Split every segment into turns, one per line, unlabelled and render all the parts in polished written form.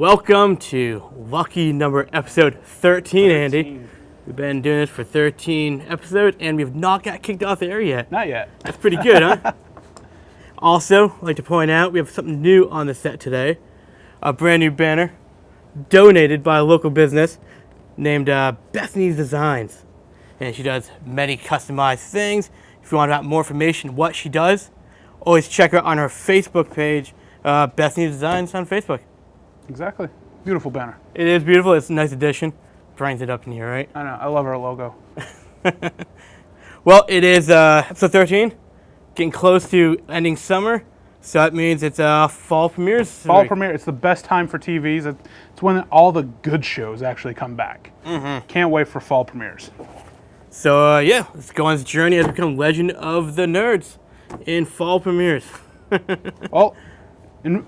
Welcome to lucky number episode 13, Andy. We've been doing this for 13 episodes, and we've not got kicked off the air yet.
Not yet.
That's pretty good, huh? Also, I'd like to point out, we have something new on the set today. A brand new banner donated by a local business named Bethany's Designs. And she does many customized things. If you want to have more information what she does, always check her on her Facebook page, Bethany's Designs on Facebook.
Exactly. Beautiful banner.
It is beautiful. It's a nice addition. Brings it up in here, right?
I know. I love our logo.
Well, it is episode 13. Getting close to ending summer. So that means it's fall premieres.
Fall premiere. It's the best time for TVs. It's when all the good shows actually come back. Mm-hmm. Can't wait for fall premieres.
So, yeah, let's go on this journey as we become Legend of the Nerds in fall premieres.
Well,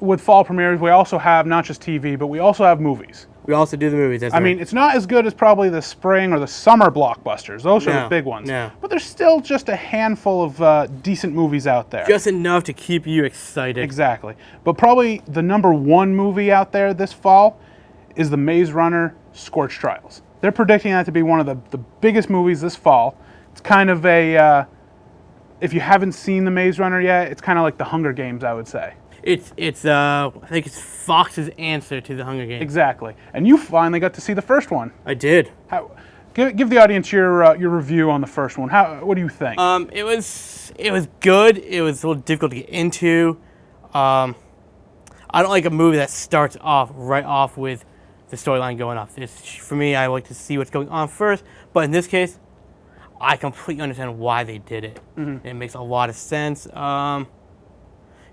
with fall premieres, we also have not just TV, but we also have movies.
We also do the movies.
I mean, it's not as good as probably the spring or the summer blockbusters. Those are the big ones.
No.
But there's still just a handful of decent movies out there.
Just enough to keep you excited.
Exactly. But probably the number one movie out there this fall is the Maze Runner Scorched Trials. They're predicting that to be one of the biggest movies this fall. It's kind of a, if you haven't seen the Maze Runner yet, it's kind of like the Hunger Games, I would say.
It's I think it's Fox's answer to the Hunger Games.
Exactly. And you finally got to see the first one.
I did.
Give the audience your review on the first one. What do you think?
It was good. It was a little difficult to get into. I don't like a movie that starts off right off with the storyline going off. For me, I like to see what's going on first. But in this case, I completely understand why they did it. Mm-hmm. It makes a lot of sense.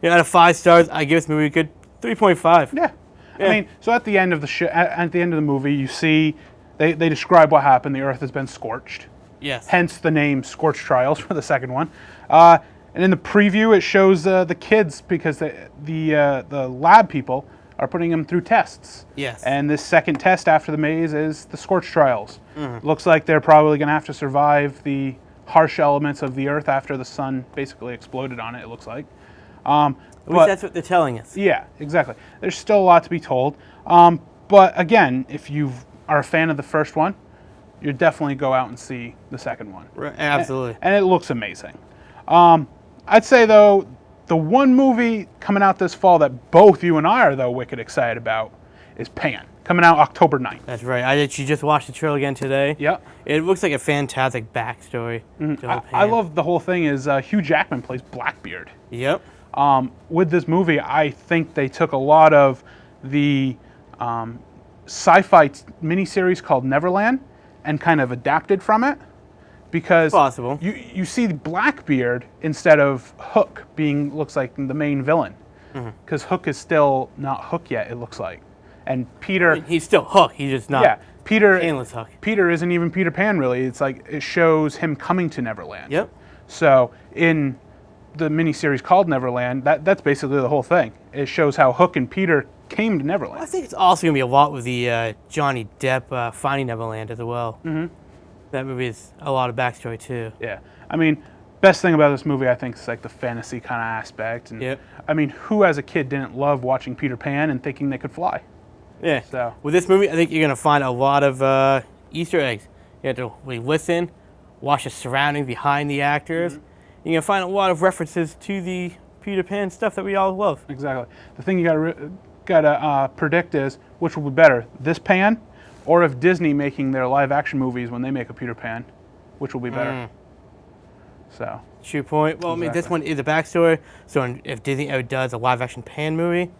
Out of 5 stars, I give this movie a good 3.5.
Yeah. I mean, so at the end of the at the end of the movie, you see they describe what happened. The Earth has been scorched.
Yes.
Hence the name Scorched Trials for the second one. And in the preview, it shows the kids because the lab people are putting them through tests.
Yes.
And this second test after the maze is the Scorched Trials. Mm-hmm. Looks like they're probably going to have to survive the harsh elements of the Earth after the sun basically exploded on it. It looks like.
At least that's what they're telling us.
Yeah, exactly. There's still a lot to be told. But again, if you are a fan of the first one, you definitely go out and see the second one.
Right, absolutely.
And it looks amazing. I'd say, though, the one movie coming out this fall that both you and I are, though, wicked excited about is Pan, coming out October 9th.
That's right. I actually just watched the trailer again today.
Yep.
It looks like a fantastic backstory.
Mm-hmm. I love the whole thing is Hugh Jackman plays Blackbeard.
Yep.
With this movie, I think they took a lot of the sci-fi miniseries called Neverland and kind of adapted from it, because
possible.
You see Blackbeard instead of Hook looks like the main villain, because Hook is still not Hook yet, it looks like, and Peter.
He's still Hook. He's just not.
Yeah, Peter.
Painless Hook.
Peter isn't even Peter Pan really. It's like it shows him coming to Neverland.
Yep.
So in the miniseries called Neverland, that's basically the whole thing. It shows how Hook and Peter came to Neverland.
Well, I think it's also going to be a lot with the Johnny Depp Finding Neverland as well. Mm-hmm. That movie is a lot of backstory too.
Yeah. I mean, best thing about this movie, I think, is like the fantasy kind of aspect. And
yep.
I mean, who as a kid didn't love watching Peter Pan and thinking they could fly?
Yeah.
So
with this movie, I think you're going to find a lot of Easter eggs. You have to really listen, watch the surroundings behind the actors. Mm-hmm. You're going to find a lot of references to the Peter Pan stuff that we all love.
Exactly. The thing you gotta predict is which will be better, this Pan, or if Disney making their live-action movies when they make a Peter Pan, which will be better. So.
True point. Well, exactly. I mean, this one is a backstory, so if Disney ever does a live-action Pan movie,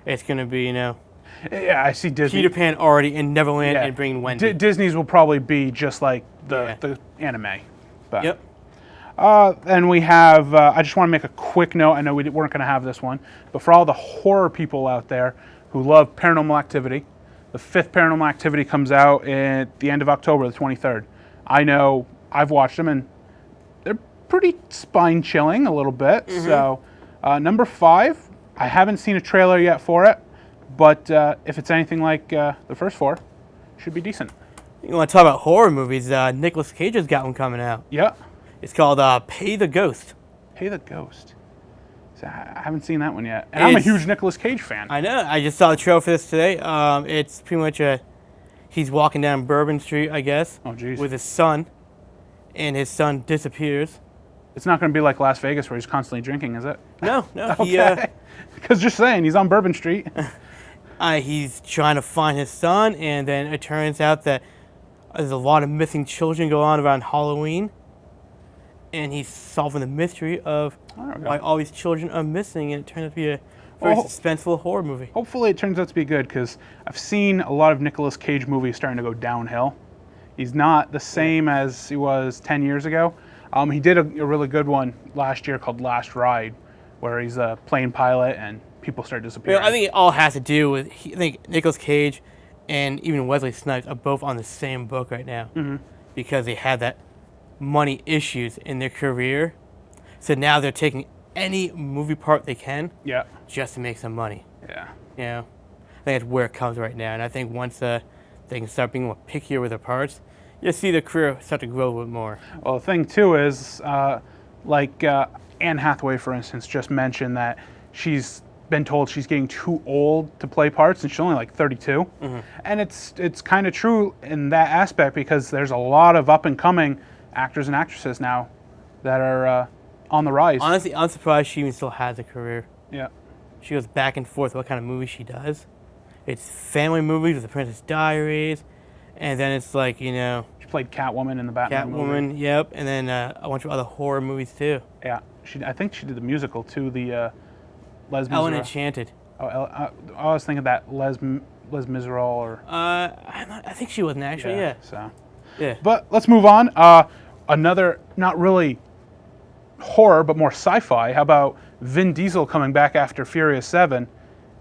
it's going to be,
Yeah, I see Disney.
Peter Pan already in Neverland and bringing Wendy.
Disney's will probably be just like the anime. But.
Yep.
And we have, I just want to make a quick note. I know we weren't going to have this one, but for all the horror people out there who love Paranormal Activity, the 5th Paranormal Activity comes out at the end of October, the 23rd. I know I've watched them, and they're pretty spine-chilling a little bit. Mm-hmm. So, number 5, I haven't seen a trailer yet for it, but if it's anything like the first 4, it should be decent.
You want to talk about horror movies? Nicolas Cage has got one coming out.
Yeah.
It's called Pay the Ghost.
Pay the Ghost. I haven't seen that one yet. And I'm a
It's-
huge Nicolas Cage fan.
I know. I just saw the trailer for this today. It's pretty much he's walking down Bourbon Street, I guess,
Oh, jeez.
with his son, and his son disappears.
It's not going to be like Las Vegas where he's constantly drinking, is it?
No,
Okay. Because just saying, he's on Bourbon Street.
He's trying to find his son, and then it turns out that there's a lot of missing children go on around Halloween, and he's solving the mystery of
There we go.
why all these children are missing, and it turns out to be a very
Well,
suspenseful horror movie.
Hopefully it turns out to be good because I've seen a lot of Nicolas Cage movies starting to go downhill. He's not the same as he was 10 years ago. He did a really good one last year called Last Ride, where he's a plane pilot and people start
You
disappearing.
know, I think it all has to do with, I think Nicolas Cage and even Wesley Snipes are both on the same book right now because they had that money issues in their career. So now they're taking any movie part they can
Yeah,
just to make some money.
yeah.
You know, I think that's where it comes right now. And I think once they can start being more pickier with their parts, you'll see their career start to grow a bit more.
Well, the thing too is, Anne Hathaway, for instance, just mentioned that she's been told she's getting too old to play parts, and she's only like 32. And it's kind of true in that aspect because there's a lot of up and coming actors and actresses now that are on the rise.
Honestly, I'm surprised she even still has a career.
Yeah,
She goes back and forth what kind of movies she does. It's family movies with The Princess Diaries, and then it's like, you know,
she played Catwoman in the Batman movie.
Catwoman, yep, and then a bunch of other horror movies too.
Yeah, I think she did the musical too. The Les
Ellen
Miserables.
Enchanted.
I was thinking that Les Miserables or
I think she wasn't actually, yeah.
So,
Yeah.
but let's move on. Another not really horror but more sci-fi. How about Vin Diesel coming back after Furious 7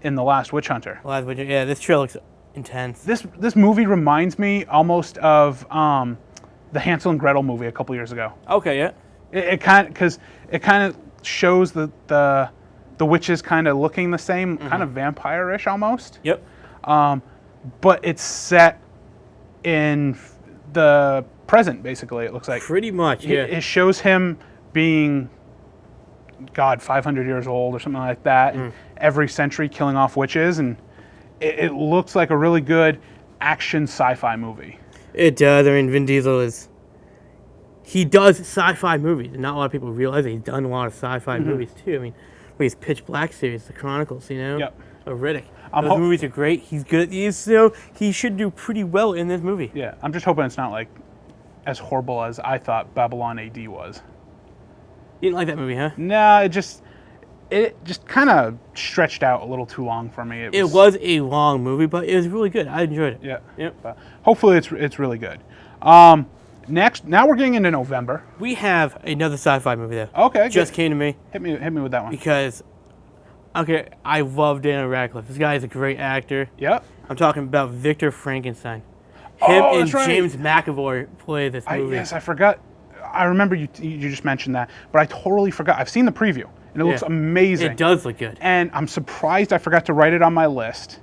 in The Last Witch Hunter?
Yeah, this trailer looks intense.
This movie reminds me almost of the Hansel and Gretel movie a couple years ago.
Okay, yeah.
It kind of shows the witches kind of looking the same, kind of vampire-ish almost.
Yep.
But it's set in the present, basically. It looks like
Pretty much, yeah.
it shows him being, God, 500 years old or something like that, and every century killing off witches, and it looks like a really good action sci-fi movie.
It does. I mean, Vin Diesel he does sci-fi movies, and not a lot of people realize that he's done a lot of sci-fi movies too. I mean, his Pitch Black series, The Chronicles, you know,
Yep.
of Riddick.
I'm
Those movies are great. He's good at these, so he should do pretty well in this movie.
Yeah, I'm just hoping it's not like as horrible as I thought Babylon AD was.
You didn't like that movie, huh?
Nah, it just kind of stretched out a little too long for me.
It was a long movie, but it was really good. I enjoyed it.
Yeah.
Yep.
But hopefully it's really good. Next, now we're getting into November.
We have another sci-fi movie though.
Okay,
Just
good.
came to me
Hit me with that one.
because, okay, I love Daniel Radcliffe. This guy is a great actor.
Yep.
I'm talking about Victor Frankenstein.
Oh,
Him and
that's right.
James McAvoy play this movie.
Yes, I forgot. I remember you just mentioned that, but I totally forgot. I've seen the preview, and it looks
Yeah.
amazing.
It does look good.
And I'm surprised I forgot to write it on my list,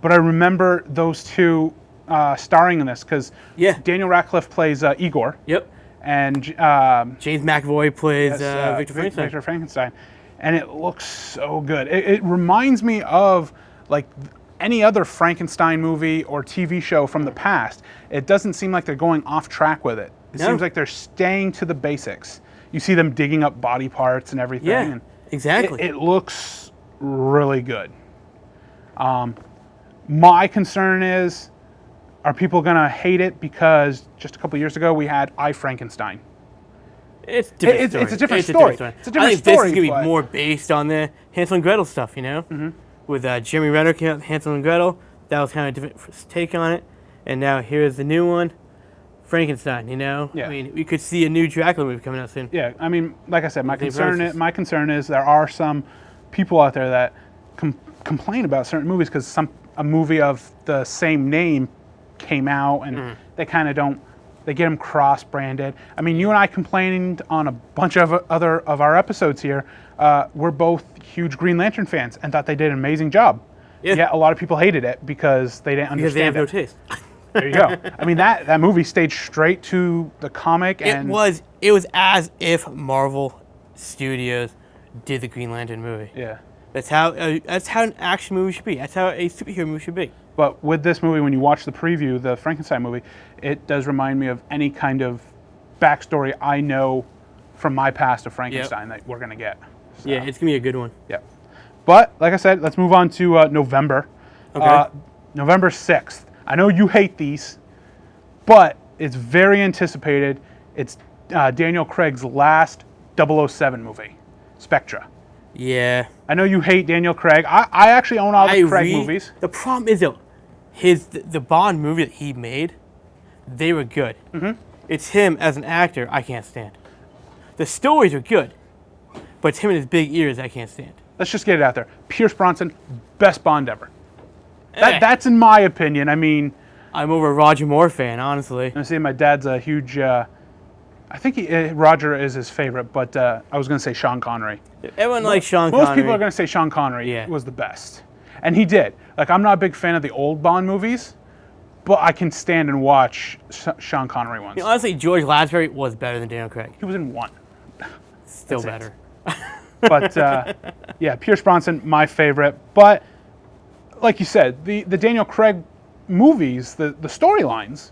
but I remember those two starring in this because
Yeah.
Daniel Radcliffe plays Igor,
Yep.
and
James McAvoy plays Victor Frankenstein.
Victor Frankenstein, and it looks so good. It reminds me of like any other Frankenstein movie or TV show from the past. It doesn't seem like they're going off track with it. It
No.
seems like they're staying to the basics. You see them digging up body parts and everything.
Yeah,
and
exactly.
It looks really good. My concern is, are people going to hate it because just a couple years ago we had I, Frankenstein?
It's a different story.
It's a different story. It's a
I
different
think this
story,
is going to
but-
be more based on the Hansel and Gretel stuff, you know? With Jeremy Renner came out with Hansel and Gretel. That was kind of a different take on it. And now here's the new one, Frankenstein, you know?
Yeah.
I mean, we could see a new Dracula movie coming out soon.
Yeah, I mean, like I said, my
Same
concern is there are some people out there that complain about certain movies because a movie of the same name came out and they kind of don't. They get them cross-branded. I mean, you and I complained on a bunch of other of our episodes here. We're both huge Green Lantern fans and thought they did an amazing job.
Yeah.
Yet a lot of people hated it because they didn't
Because they have
understand
no
it.
taste.
There you go. I mean, that movie stayed straight to the comic,
It
and
was as if Marvel Studios did the Green Lantern movie.
Yeah.
That's how an action movie should be. That's how a superhero movie should be.
But with this movie, when you watch the preview, the Frankenstein movie, it does remind me of any kind of backstory I know from my past of Frankenstein that we're going to get. So,
Yeah, it's gonna be a good one.
yeah. But, like I said, let's move on to November.
Okay.
November 6th. I know you hate these, but it's very anticipated. It's Daniel Craig's last 007 movie, Spectre.
Yeah.
I know you hate Daniel Craig. I actually own all the Craig movies.
The problem is though, the Bond movie that he made, they were good. Mm-hmm. It's him as an actor I can't stand. The stories are good, but it's him and his big ears I can't stand.
Let's just get it out there. Pierce Brosnan, best Bond ever.
Eh.
That's in my opinion. I mean,
I'm over a Roger Moore fan, honestly.
I say my dad's a huge. I think Roger is his favorite, but I was going to say Sean Connery.
Everyone likes Sean Connery.
Most people are going to say Sean Connery
Yeah.
was the best, and he did. Like, I'm not a big fan of the old Bond movies, but I can stand and watch Sean Connery ones.
You know, honestly, George Lazenby was better than Daniel Craig.
He was in one.
Still
That's
better.
But yeah, Pierce Brosnan, my favorite. But like you said, the Daniel Craig movies, the storylines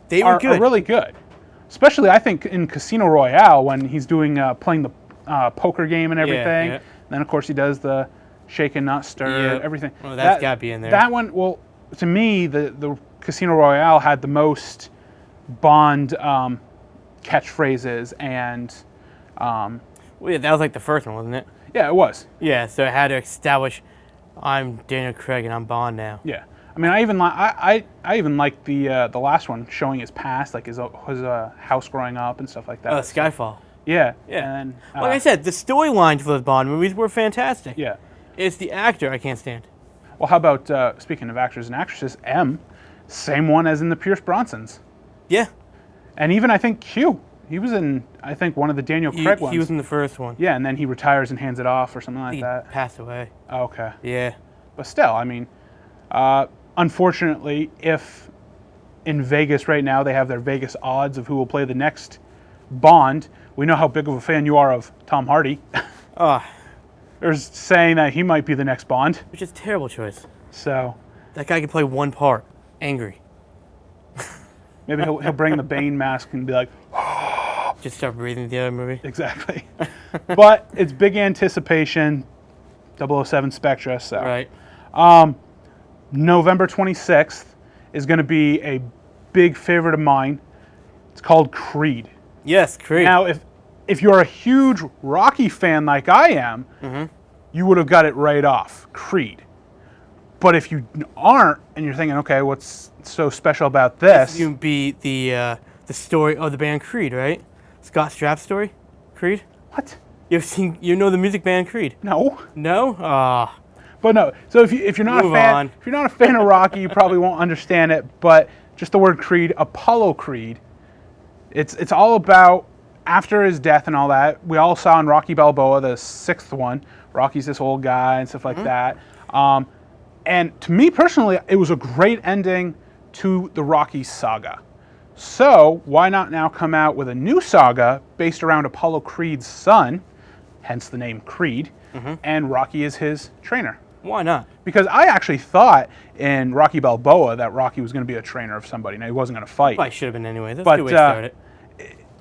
They were
are
good.
really good. Especially, I think, in Casino Royale when he's doing playing the poker game and everything.
yeah.
Then, of course, he does the shake and not stir,
Yeah.
everything.
Well, that's gotta be in there.
That one, well, to me, the Casino Royale had the most Bond catchphrases and
Well, yeah, that was like the first one, wasn't it?
yeah, it was.
Yeah, so it had to establish, I'm Daniel Craig and I'm Bond now.
Yeah, I mean, I even like the last one showing his past, like his house growing up and stuff like that.
Skyfall.
Yeah,
Yeah.
And then,
Like I said, the storylines for those Bond movies were fantastic.
yeah.
It's the actor I can't stand.
Well, how about speaking of actors and actresses, M, same one as in the Pierce Brosnans,
Yeah,
and even I think Q. He was in I think one of the Daniel Craig ones.
he was in the first one.
Yeah, and then he retires and hands it off or something like
He
that.
passed away.
Oh, okay,
Yeah.
but still, I mean, unfortunately, if in Vegas right now they have their Vegas odds of who will play the next Bond, we know how big of a fan you are of Tom Hardy.
Oh,
There's saying that he might be the next Bond.
which is a terrible choice.
So
That guy can play one part. Angry.
maybe he'll bring the Bane mask and be like,
Just start breathing the other movie.
exactly. But it's big anticipation. 007 Spectre. So
Right.
November 26th is going to be a big favorite of mine. It's called Creed.
Yes, Creed.
Now, if you're a huge Rocky fan like I am, you would have got it right off. Creed. But if you aren't, and you're thinking, okay, what's so special about this?
You be the story of the band Creed, right? Scott Strapp's story? Creed?
What?
You know the music band Creed?
No.
No? Ah.
But no. So if you're not
Move
a fan,
on.
if you're not a fan of Rocky, you probably won't understand it. But just the word Creed, Apollo Creed, it's all about after his death and all that. We all saw in Rocky Balboa, the sixth one. Rocky's this old guy and stuff like that. And to me personally, it was a great ending to the Rocky saga. So why not now come out with a new saga based around Apollo Creed's son, hence the name Creed, and Rocky is his trainer?
Why not?
Because I actually thought in Rocky Balboa that Rocky was going to be a trainer of somebody. Now, he wasn't going to fight.
Probably should have been anyway. That's
But,
a good way to start it.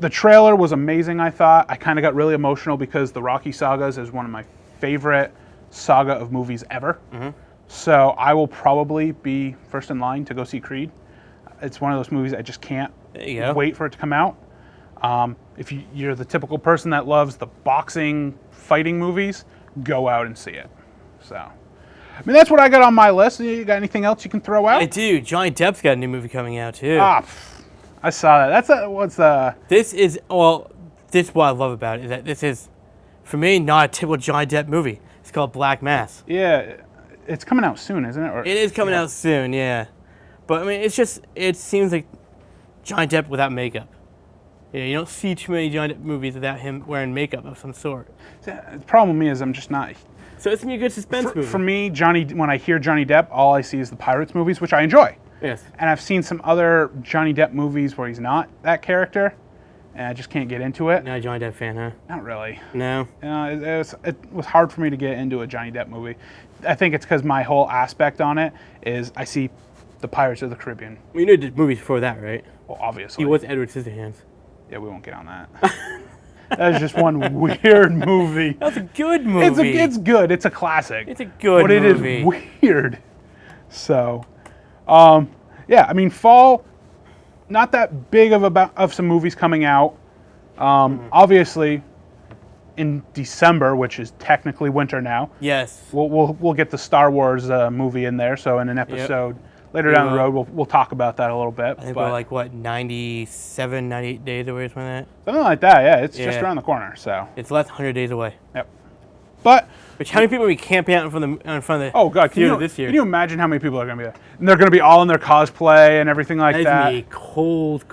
The trailer was amazing, I thought. I kind of got really emotional because the Rocky sagas is one of my favorite saga of movies ever. So I will probably be first in line to go see Creed. It's one of those movies I just can't
There you go.
wait for it to come out. If you're the typical person that loves the boxing, fighting movies, go out and see it. So, I mean, that's what I got on my list. You got anything else you can throw out?
I do. Johnny Depp's got a new movie coming out too.
I saw that.
This is this is what I love about it. Is that this is, for me, not a typical Johnny Depp movie. It's called Black Mass.
Yeah, it's coming out soon, isn't it? Or,
It is coming out soon, yeah. But I mean, it seems like Johnny Depp without makeup. Yeah, you don't see too many Johnny Depp movies without him wearing makeup of some sort.
The problem is I'm just not.
So it's gonna be a good suspense movie.
For me, when I hear Johnny Depp, all I see is the Pirates movies, which I enjoy.
Yes.
And I've seen some other Johnny Depp movies where he's not that character, and I just can't get into it.
Not a Johnny Depp fan, huh?
Not really.
No.
It was hard for me to get into a Johnny Depp movie. I think it's because my whole aspect on it is I see the Pirates of the Caribbean.
Well, you know the movies before that, right?
Well, obviously.
He was Edward Scissorhands.
Yeah, we won't get on that. That is just one weird movie.
That's a good movie.
It's good. It's a classic.
It's a good
but
movie.
But it is weird. So, yeah, I mean, fall, not that big of some movies coming out. Obviously, in December, which is technically winter now,
Yes.
we'll get the Star Wars movie in there. So in an episode later down the road, we'll talk about that a little bit.
I think we're like, what, 97, 98 days away from that?
Something like that, yeah. It's just around the corner, so.
It's less than 100 days away.
Yep. But
Which, how many people are we camping out in front of the
oh god,
this year?
Can you imagine how many people are going to be there? And they're going to be all in their cosplay and everything like that.
That is a cold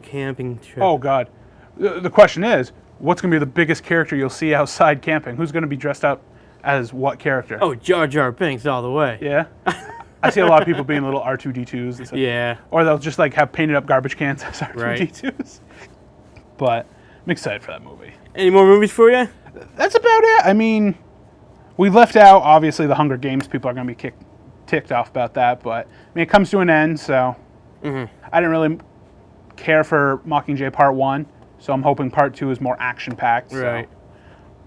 camping trip.
Oh god. The question is, what's going to be the biggest character you'll see outside camping? Who's going to be dressed up as what character?
Oh, Jar Jar Binks all the way.
Yeah. I see a lot of people being little R2-D2s and stuff.
Yeah.
Or they'll just like have painted up garbage cans as R2-D2s.
Right.
But I'm excited for that movie.
Any more movies for you?
That's about it. I mean, we left out, obviously, the Hunger Games. People are going to be ticked off about that. But, I mean, it comes to an end, so I didn't really care for Mockingjay Part 1. So I'm hoping Part 2 is more action-packed.
Right.
So.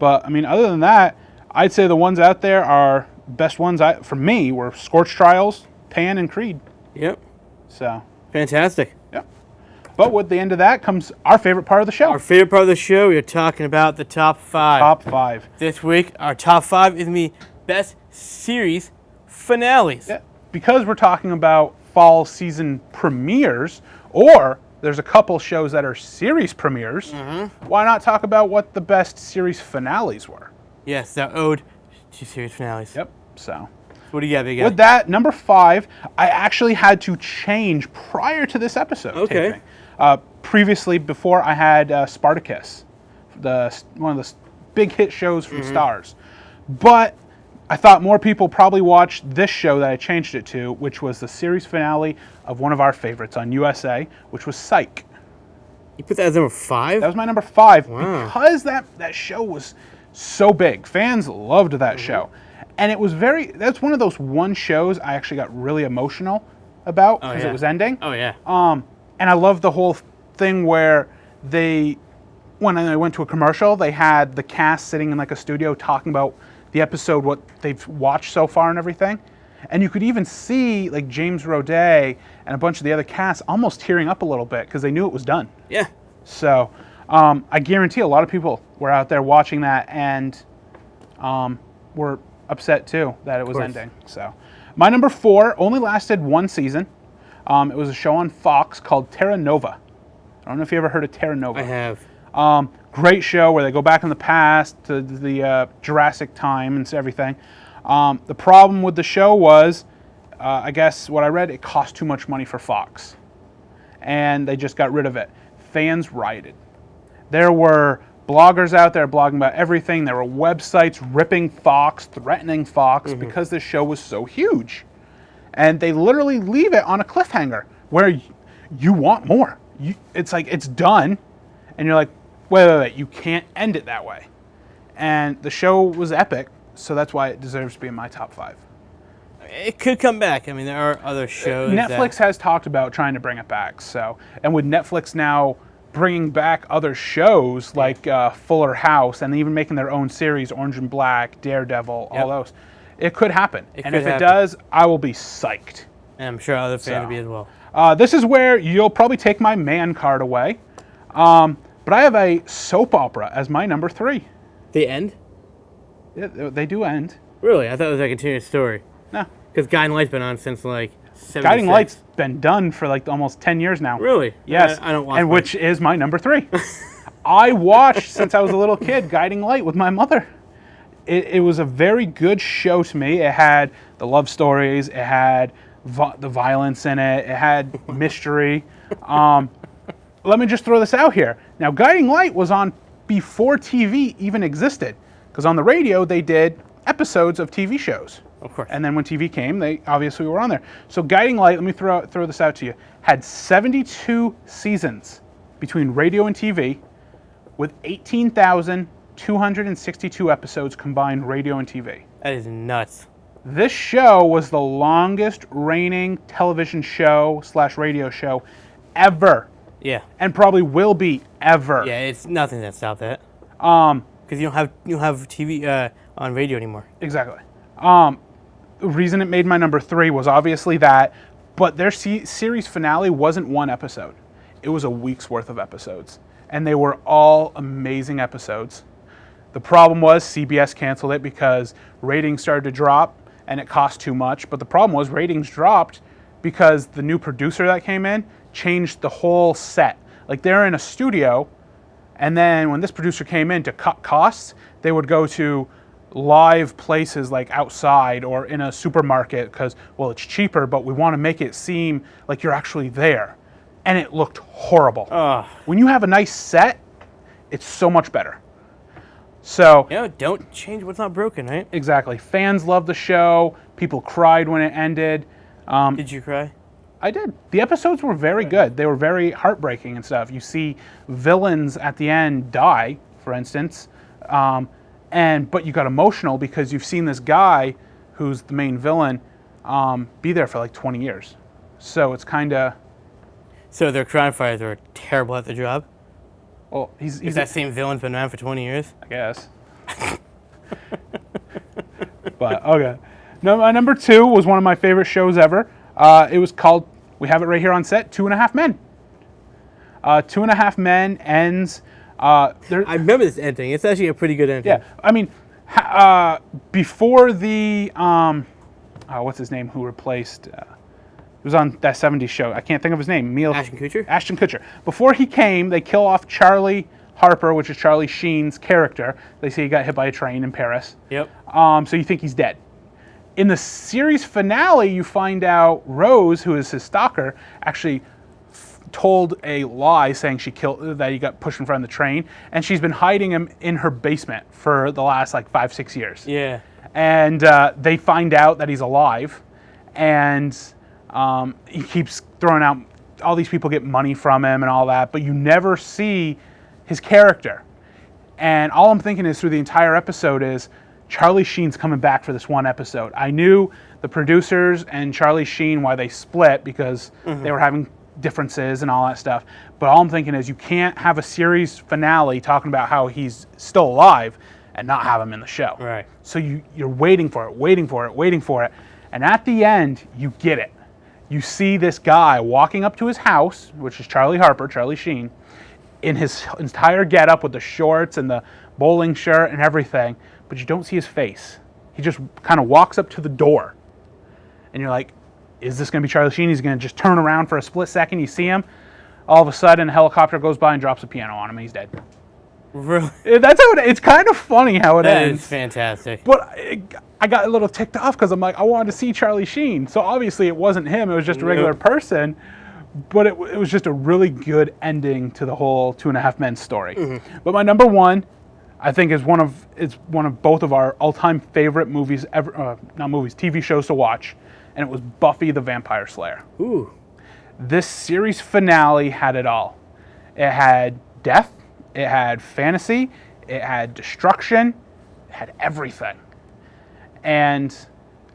But, I mean, other than that, I'd say the ones out there are best ones for me were Scorch Trials, Pan, and Creed.
Yep.
So.
Fantastic.
Yep. But with the end of that comes our favorite part of the show.
Our favorite part of the show, we are talking about the top 5.
Top 5.
This week, our top 5 is the best series finales.
Yeah. Because we're talking about fall season premieres, or there's a couple shows that are series premieres, why not talk about what the best series finales were?
Yes, that ode to series finales.
Yep. So.
What do you got, big guy?
With that, number 5, I actually had to change prior to this episode.
Okay.
Taping. Previously, before I had Spartacus, one of the big hit shows from Stars. But I thought more people probably watched this show that I changed it to, which was the series finale of one of our favorites on USA, which was Psych.
You put that as number 5?
That was my number 5
Wow.
because that show was so big. Fans loved that show. And it was that's one of those shows I actually got really emotional about because it was ending.
Oh, yeah.
And I love the whole thing where when I went to a commercial, they had the cast sitting in like a studio talking about the episode, what they've watched so far and everything. And you could even see like James Roday and a bunch of the other cast almost tearing up a little bit because they knew it was done.
Yeah.
So I guarantee a lot of people were out there watching that and were upset too that it was ending. So my number 4 only lasted 1 season. It was a show on Fox called Terra Nova. I don't know if you ever heard of Terra Nova.
I have.
Great show where they go back in the past to the Jurassic time and everything. The problem with the show was, I guess what I read, it cost too much money for Fox. And they just got rid of it. Fans rioted. There were bloggers out there blogging about everything. There were websites ripping Fox, threatening Fox because this show was so huge. And they literally leave it on a cliffhanger where you want more. It's like, it's done. And you're like, wait, you can't end it that way. And the show was epic, so that's why it deserves to be in my top 5.
It could come back. I mean, there are other shows.
Netflix has talked about trying to bring it back. So, and with Netflix now bringing back other shows like Fuller House and even making their own series, Orange and Black, Daredevil, all those, it could happen. And if it does, I will be psyched.
And I'm sure other fans will be as well.
This is where you'll probably take my man card away. But I have a soap opera as my number 3.
The end?
Yeah, they do end.
Really? I thought it was a continuous story.
No.
Because Guiding Light's been on since like 76.
Guiding Light's been done for like almost 10 years now.
Really?
Yes.
I don't watch
and which is my number 3. I watched since I was a little kid Guiding Light with my mother. It was a very good show to me. It had the love stories. It had the violence in it. It had mystery. Let me just throw this out here. Now, Guiding Light was on before TV even existed. Because on the radio, they did episodes of TV shows.
Of course.
And then when TV came, they obviously were on there. So Guiding Light, let me throw this out to you, had 72 seasons between radio and TV, with 18,262 episodes combined, radio and TV.
That is nuts.
This show was the longest reigning television show / radio show ever,
Yeah.
and probably will be ever.
Yeah, it's nothing that stopped that.
Um,
Because you don't have TV on radio anymore.
exactly. The reason it made my number 3 was obviously that, but their series finale wasn't one episode. It was a week's worth of episodes, and they were all amazing episodes. The problem was CBS canceled it because ratings started to drop and it cost too much. But the problem was ratings dropped because the new producer that came in changed the whole set. Like, they're in a studio, and then when this producer came in to cut costs, they would go to live places like outside or in a supermarket because, well, it's cheaper, but we want to make it seem like you're actually there. And it looked horrible. When you have a nice set, it's so much better. So,
Don't change what's not broken, right?
exactly. Fans loved the show. People cried when it ended.
Did you cry?
I did. The episodes were very good. They were very heartbreaking and stuff. You see villains at the end die, for instance, but you got emotional because you've seen this guy, who's the main villain, be there for like 20 years. So it's kind of,
So their crime fighters are terrible at their job?
well, he's
That same villain's been around for 20 years?
I guess. But okay. No, my number 2 was one of my favorite shows ever. It was called, we have it right here on set, 2.5 Men. 2.5 Men ends.
I remember this ending. It's actually a pretty good ending.
Yeah, I mean, before the what's his name? Who replaced? It was on that '70s show. I can't think of his name.
Ashton Kutcher?
Ashton Kutcher. Before he came, they kill off Charlie Harper, which is Charlie Sheen's character. They say he got hit by a train in Paris.
Yep.
So you think he's dead. In the series finale, you find out Rose, who is his stalker, actually told a lie saying that he got pushed in front of the train, and she's been hiding him in her basement for the last like 5-6 years.
Yeah.
And they find out that he's alive, and he keeps throwing out, all these people get money from him and all that, but you never see his character. And all I'm thinking is through the entire episode is Charlie Sheen's coming back for this one episode. I knew the producers and Charlie Sheen why they split because they were having differences and all that stuff. But all I'm thinking is you can't have a series finale talking about how he's still alive and not have him in the show.
Right.
So you're waiting for it. And at the end, you get it. You see this guy walking up to his house, which is Charlie Harper, Charlie Sheen, in his entire getup with the shorts and the bowling shirt and everything, but you don't see his face. He just kind of walks up to the door. And you're like, is this going to be Charlie Sheen? He's going to just turn around for a split second. You see him. All of a sudden, a helicopter goes by and drops a piano on him, and he's dead.
Really?
That's how it's kind of funny how it
That
ends.
is fantastic.
But I got a little ticked off because I'm like, I wanted to see Charlie Sheen. So obviously it wasn't him. It was just a regular person. But it was just a really good ending to the whole 2.5 Men story. But my number 1, I think, is one of both of our all-time favorite movies ever. Not movies, TV shows to watch. And it was Buffy the Vampire Slayer.
Ooh.
This series finale had it all. It had death. It had fantasy. It had destruction. It had everything. And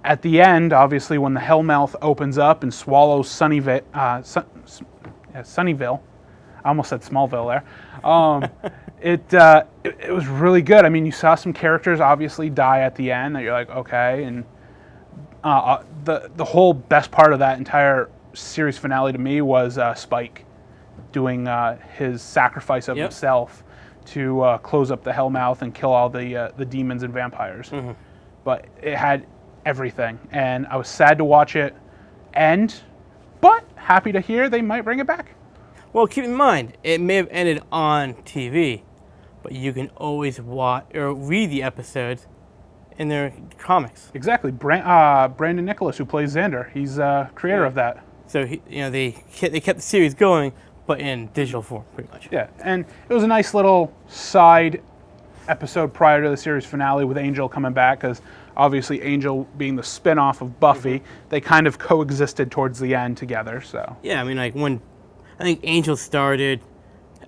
at the end, obviously, when the Hellmouth opens up and swallows Sunnyvale, I almost said Smallville there. It was really good. I mean, you saw some characters obviously die at the end that you're like, okay. And the whole best part of that entire series finale to me was Spike doing his sacrifice of himself to close up the Hellmouth and kill all the demons and vampires. But it had everything, and I was sad to watch it end, but happy to hear they might bring it back.
Well, keep in mind, it may have ended on TV, but you can always watch or read the episodes in their comics.
Exactly. Brandon Nicholas, who plays Xander, he's creator of that.
So they kept the series going, but in digital form, pretty much.
Yeah, and it was a nice little side episode prior to the series finale with Angel coming back, because obviously Angel being the spin-off of Buffy, they kind of coexisted towards the end together. So
yeah, I mean, like when I think Angel started,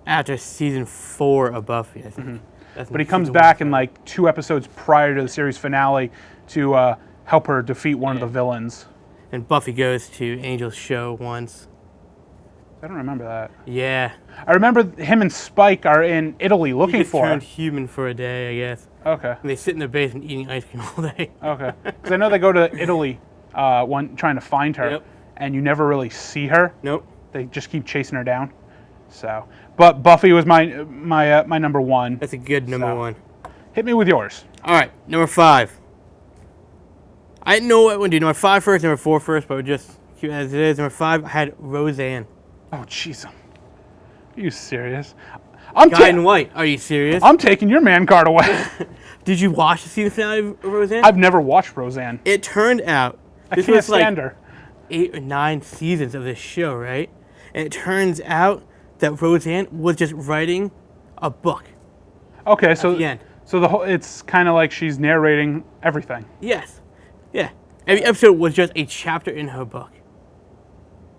after season 4 of Buffy, I think.
But he comes back in like 2 episodes prior to the series finale to help her defeat one of the villains.
And Buffy goes to Angel's show once.
I don't remember that.
Yeah.
I remember him and Spike are in Italy looking
He gets
for her.
turned human for a day, I guess.
Okay.
And they sit in their basement eating ice cream all day.
Okay. Because I know they go to Italy trying to find her,
Yep.
and you never really see her.
Nope.
They just keep chasing her down. So, but Buffy was my number 1.
That's a good number
So.
1.
Hit me with yours.
All right, number 5. I didn't know what I would do. Number 5 first, number 4 first, but we'll just keep it as it is. Number 5, I had Roseanne.
Oh, jeez. Are you serious? I'm
Guy in White. Are you serious?
I'm taking your man card away.
Did you watch the season finale of Roseanne?
I've never watched Roseanne.
It turned out
I
this
can't
was like
stand her.
8 or 9 seasons of this show, right? And it turns out that Roseanne was just writing a book.
Okay, so
the end.
so the whole it's kind of like she's narrating everything.
Yes. Yeah. Every episode was just a chapter in her book.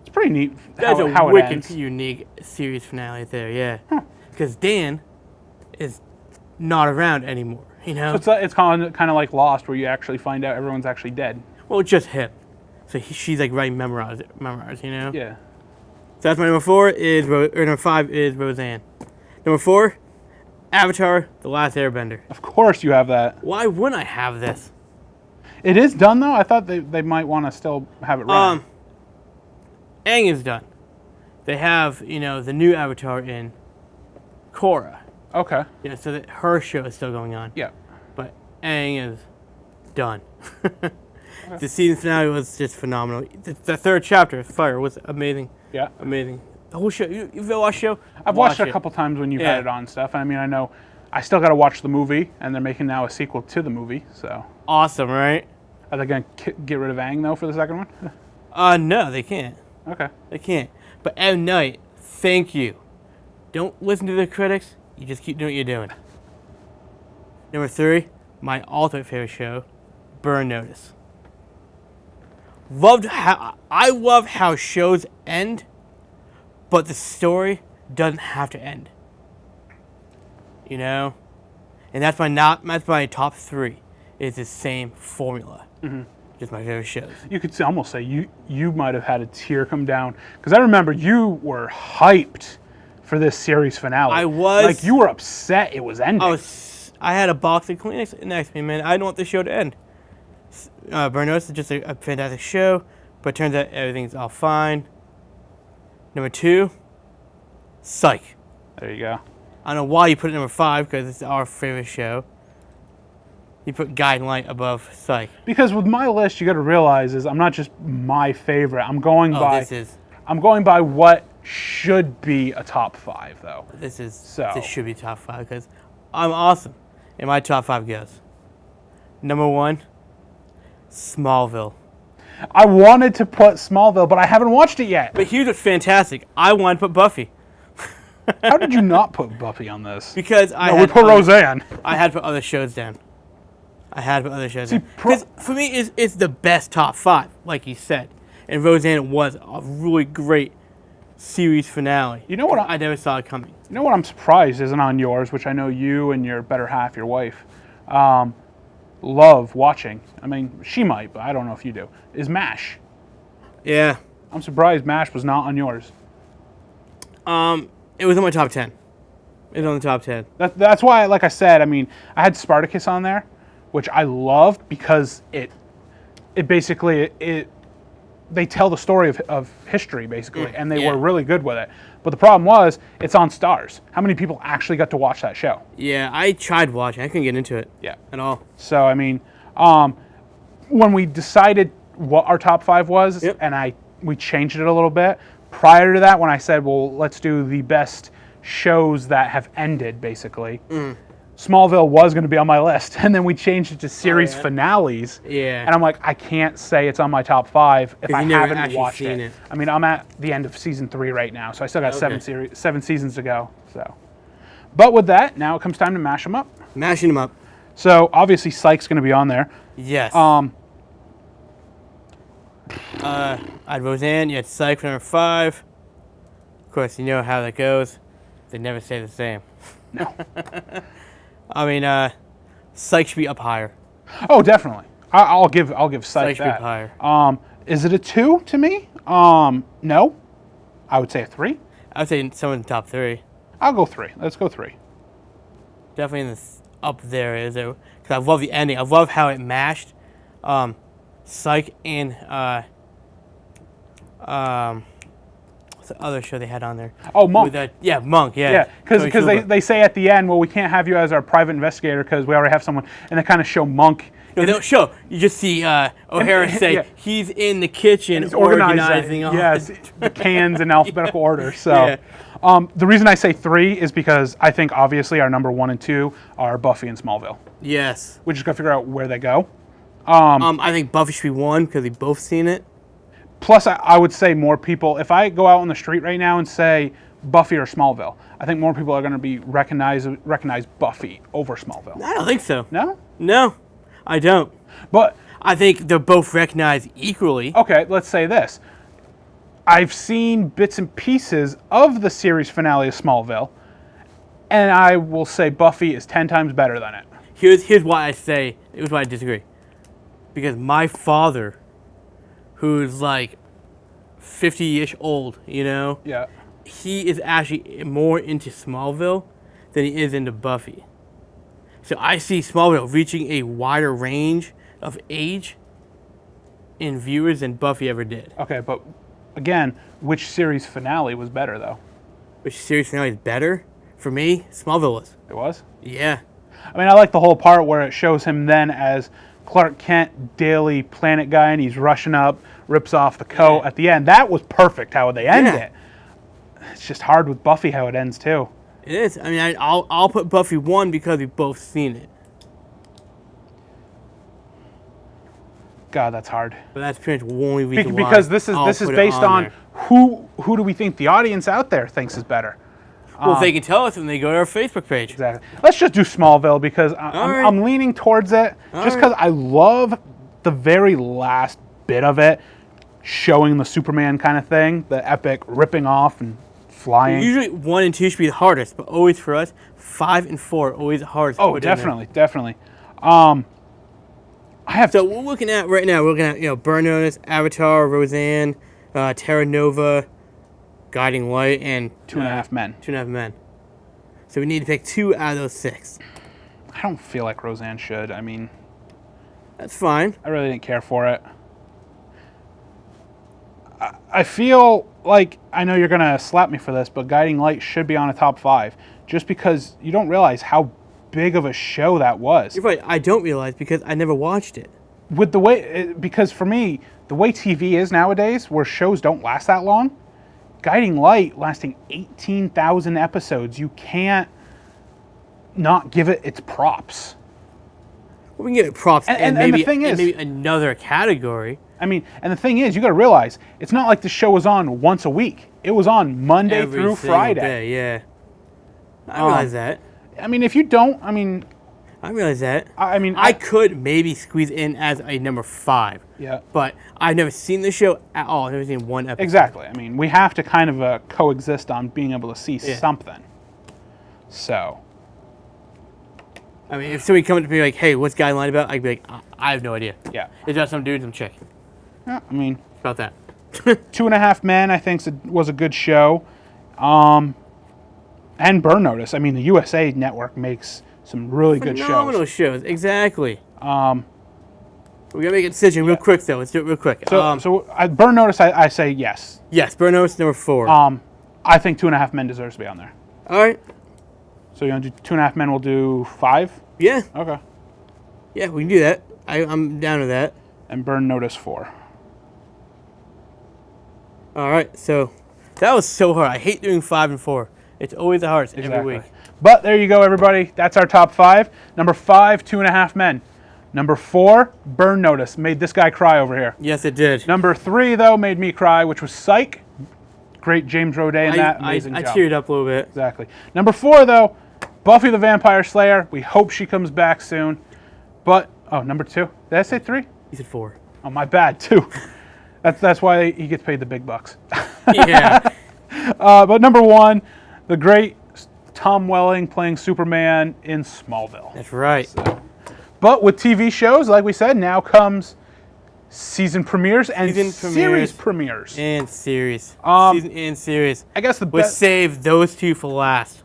It's pretty neat
That's
how
a
it
wicked
ends.
unique series finale there, yeah. Because Dan is not around anymore, you know?
It's kind of like Lost, where you actually find out everyone's actually dead.
Well, it's just him. So she's like writing memoirs, you know?
Yeah.
So that's my number 4 is, or number 5 is Roseanne. Number 4, Avatar: The Last Airbender.
Of course you have that.
Why wouldn't I have this?
It is done though. I thought they might want to still have it running.
Aang is done. They have, the new Avatar in Korra.
Okay.
So that her show is still going on.
Yeah.
But Aang is done. The season finale was just phenomenal. The 3rd chapter, Fire, was amazing.
Yeah.
Amazing. The whole show. You've watched the show?
I've watched it a couple times when you've
Yeah.
had it on and stuff. I mean, I know I still got to watch the movie, and they're making now a sequel to the movie. So
Awesome, right?
are they going to get rid of Aang though for the second one?
No, they can't.
Okay.
They can't. But M. Night, thank you. Don't listen to the critics. You just keep doing what you're doing. Number 3, my ultimate favorite show, Burn Notice. I love how shows end, but the story doesn't have to end. And that's my top 3. It's the same formula. Just my favorite shows.
You could almost say you might have had a tear come down, because I remember you were hyped for this series finale.
I was.
Like, you were upset it was ending.
I had a box of Kleenex next to me, man. I didn't want the show to end. Burn Notice is just a fantastic show, but it turns out everything's all fine. Number 2, Psych.
There you go.
I don't know why you put it number 5, because it's our favorite show. You put Guiding Light above Psych.
Because with my list, you got to realize is I'm not just my favorite. I'm going
Oh,
by what should be a top 5 though.
this
So.
should be top 5, because I'm awesome. And my top 5 goes. Number 1, Smallville.
I wanted to put Smallville, but I haven't watched it yet.
But here's what's fantastic. I want to put Buffy.
How did you not put Buffy on this?
Because
No, we put Roseanne.
I had to put other shows down.
See,
Because for me, it's the best top 5, like you said. And Roseanne was a really great series finale.
You know what
I never saw it coming.
You know what I'm surprised isn't on yours, which I know you and your better half, your wife, love watching. I mean, she might, but I don't know if you do. Is MASH.
Yeah.
I'm surprised MASH was not on yours.
It was in my top 10. It was on the top 10.
That's why, like I said, I mean, I had Spartacus on there, which I loved because it basically they tell the story of history basically, and they were really good with it. But the problem was it's on Stars. How many people actually got to watch that show?
Yeah, I tried watching. I couldn't get into it.
Yeah.
At all.
So I mean, when we decided what our top 5 was,
Yep.
and we changed it a little bit. Prior to that, when I said, well, let's do the best shows that have ended, basically, Smallville was going to be on my list. And then we changed it to series finales.
Yeah.
And I'm like, I can't say it's on my top 5 if I
you never
haven't
actually
watched
seen
it.
it.
I mean, I'm at the end of season 3 right now, so I still got
Okay.
7 seasons to go. So, but with that, now it comes time to mash them up.
Mashing them up.
So obviously, Psych's going to be on there.
Yes. I had Roseanne. You had Psych for number 5. Of course, you know how that goes. They never stay the same.
No.
I mean, Psych should be up higher.
Oh, definitely. I'll give Psych
Psych should be
that.
up higher.
Is it a 2 to me? No. I would say a 3.
I would say someone in the top 3.
I'll go 3. Let's go 3.
Definitely in up there is it? Because I love the ending. I love how it mashed Psych and what's the other show they had on there?
Oh, Monk.
Yeah, Monk. Yeah.
Yeah, because
Tony Schumer.
they say at the end, well, we can't have you as our private investigator because we already have someone, and they kind of show Monk.
No, they don't show. You just see O'Hara say
yeah.
he's in the kitchen
He's
organizing all
yes, the cans in alphabetical order. So,
Yeah.
The reason I say 3 is because I think obviously our number 1 and 2 are Buffy and Smallville.
Yes.
We just got to figure out where they go.
I think Buffy should be 1 because we've both seen it.
Plus, I would say more people. If I go out on the street right now and say Buffy or Smallville, I think more people are going to be recognize Buffy over Smallville.
I don't think so.
No?
No, I don't.
But
I think they're both recognized equally.
okay, let's say this. I've seen bits and pieces of the series finale of Smallville, and I will say Buffy is 10 times better than it.
Here's why I disagree. Because my father, who's like 50-ish old,
Yeah.
he is actually more into Smallville than he is into Buffy. So I see Smallville reaching a wider range of age in viewers than Buffy ever did.
Okay, but again, which series finale was better though?
Which series finale is better? For me, Smallville was.
It was?
Yeah.
I mean, I like the whole part where it shows him then as Clark Kent, Daily Planet guy, and he's rushing up, rips off the coat
Yeah.
at the end. That was perfect how they end
Yeah.
it. It's just hard with Buffy how it ends too.
It is. I mean, I'll put Buffy 1 because we've both seen it.
God, that's hard.
But that's pretty much only reason why.
Because this is
I'll put it
based on
there.
who do we think the audience out there thinks is better?
Well, if they can tell us when they go to our Facebook page.
Exactly. Let's just do Smallville because
right.
I'm leaning towards it just because I love the very last bit of it, showing the Superman kind of thing, the epic ripping off and flying.
Usually 1 and 2 should be the hardest, but always for us, 5 and 4 are always the hardest. to
Oh,
put in there.
definitely. I have
So we're looking at right now. We're looking at Burn Notice, Avatar, Roseanne, Terra Nova, Guiding Light, and
2.5 Men.
2.5 Men. So we need to pick 2 out of those 6.
I don't feel like Roseanne should. I mean,
That's fine.
I really didn't care for it. I feel like, I know you're going to slap me for this, but Guiding Light should be on a top 5 just because you don't realize how big of a show that was.
You're right. I don't realize because I never watched it.
With the way, because for me, the way TV is nowadays, where shows don't last that long, Guiding Light lasting 18,000 episodes, you can't not give it its props.
Well, we can give it props
And
maybe,
the thing is,
maybe another category.
I mean, and the thing is, you got to realize, it's not like the show was on once a week. It was on Monday
Every
through
single
Friday.
day, yeah. I realize that.
I mean, if you don't, I mean,
I realize that.
I
could maybe squeeze in as a number 5.
yeah.
But I've never seen the show at all. I've never seen one episode.
Exactly. I mean, we have to kind of coexist on being able to see
Yeah.
something. So,
I mean, if somebody comes to me like, hey, what's Guiding Light about? I'd be like, I have no idea.
yeah.
It's about some dude and some chick.
Yeah, I mean,
It's about that.
2.5 Men, I think, was a good show. And Burn Notice. I mean, the USA Network makes some really good
Phenomenal
shows.
shows. Exactly. We're going to make a decision real quick, though. Let's do it real quick.
So Burn Notice, I say yes.
Yes, Burn Notice number 4.
I think 2.5 Men deserves to be on there.
All right.
So you want to do 2.5 Men? We'll do 5.
Yeah.
Okay.
Yeah, we can do that. I'm down to that.
And Burn Notice 4.
All right. So that was so hard. I hate doing 5 and 4. It's always the hardest every week.
But there you go, everybody. That's our top 5. Number 5, 2.5 Men. Number 4, Burn Notice. Made this guy cry over here.
Yes, it did.
Number 3, though, made me cry, which was Psych. Great James Roday in that. Amazing
I
job.
teared up a little bit.
Exactly. Number 4, though, Buffy the Vampire Slayer. We hope she comes back soon. But, number 2. Did I say 3?
You said 4.
Oh, my bad, 2. That's why he gets paid the big bucks.
Yeah.
But number 1, the great Tom Welling playing Superman in Smallville.
That's right.
But with TV shows, like we said, now comes season premieres and series premieres.
And series.
Um,
Season and series.
I guess the
We'll
best.
save those two for last.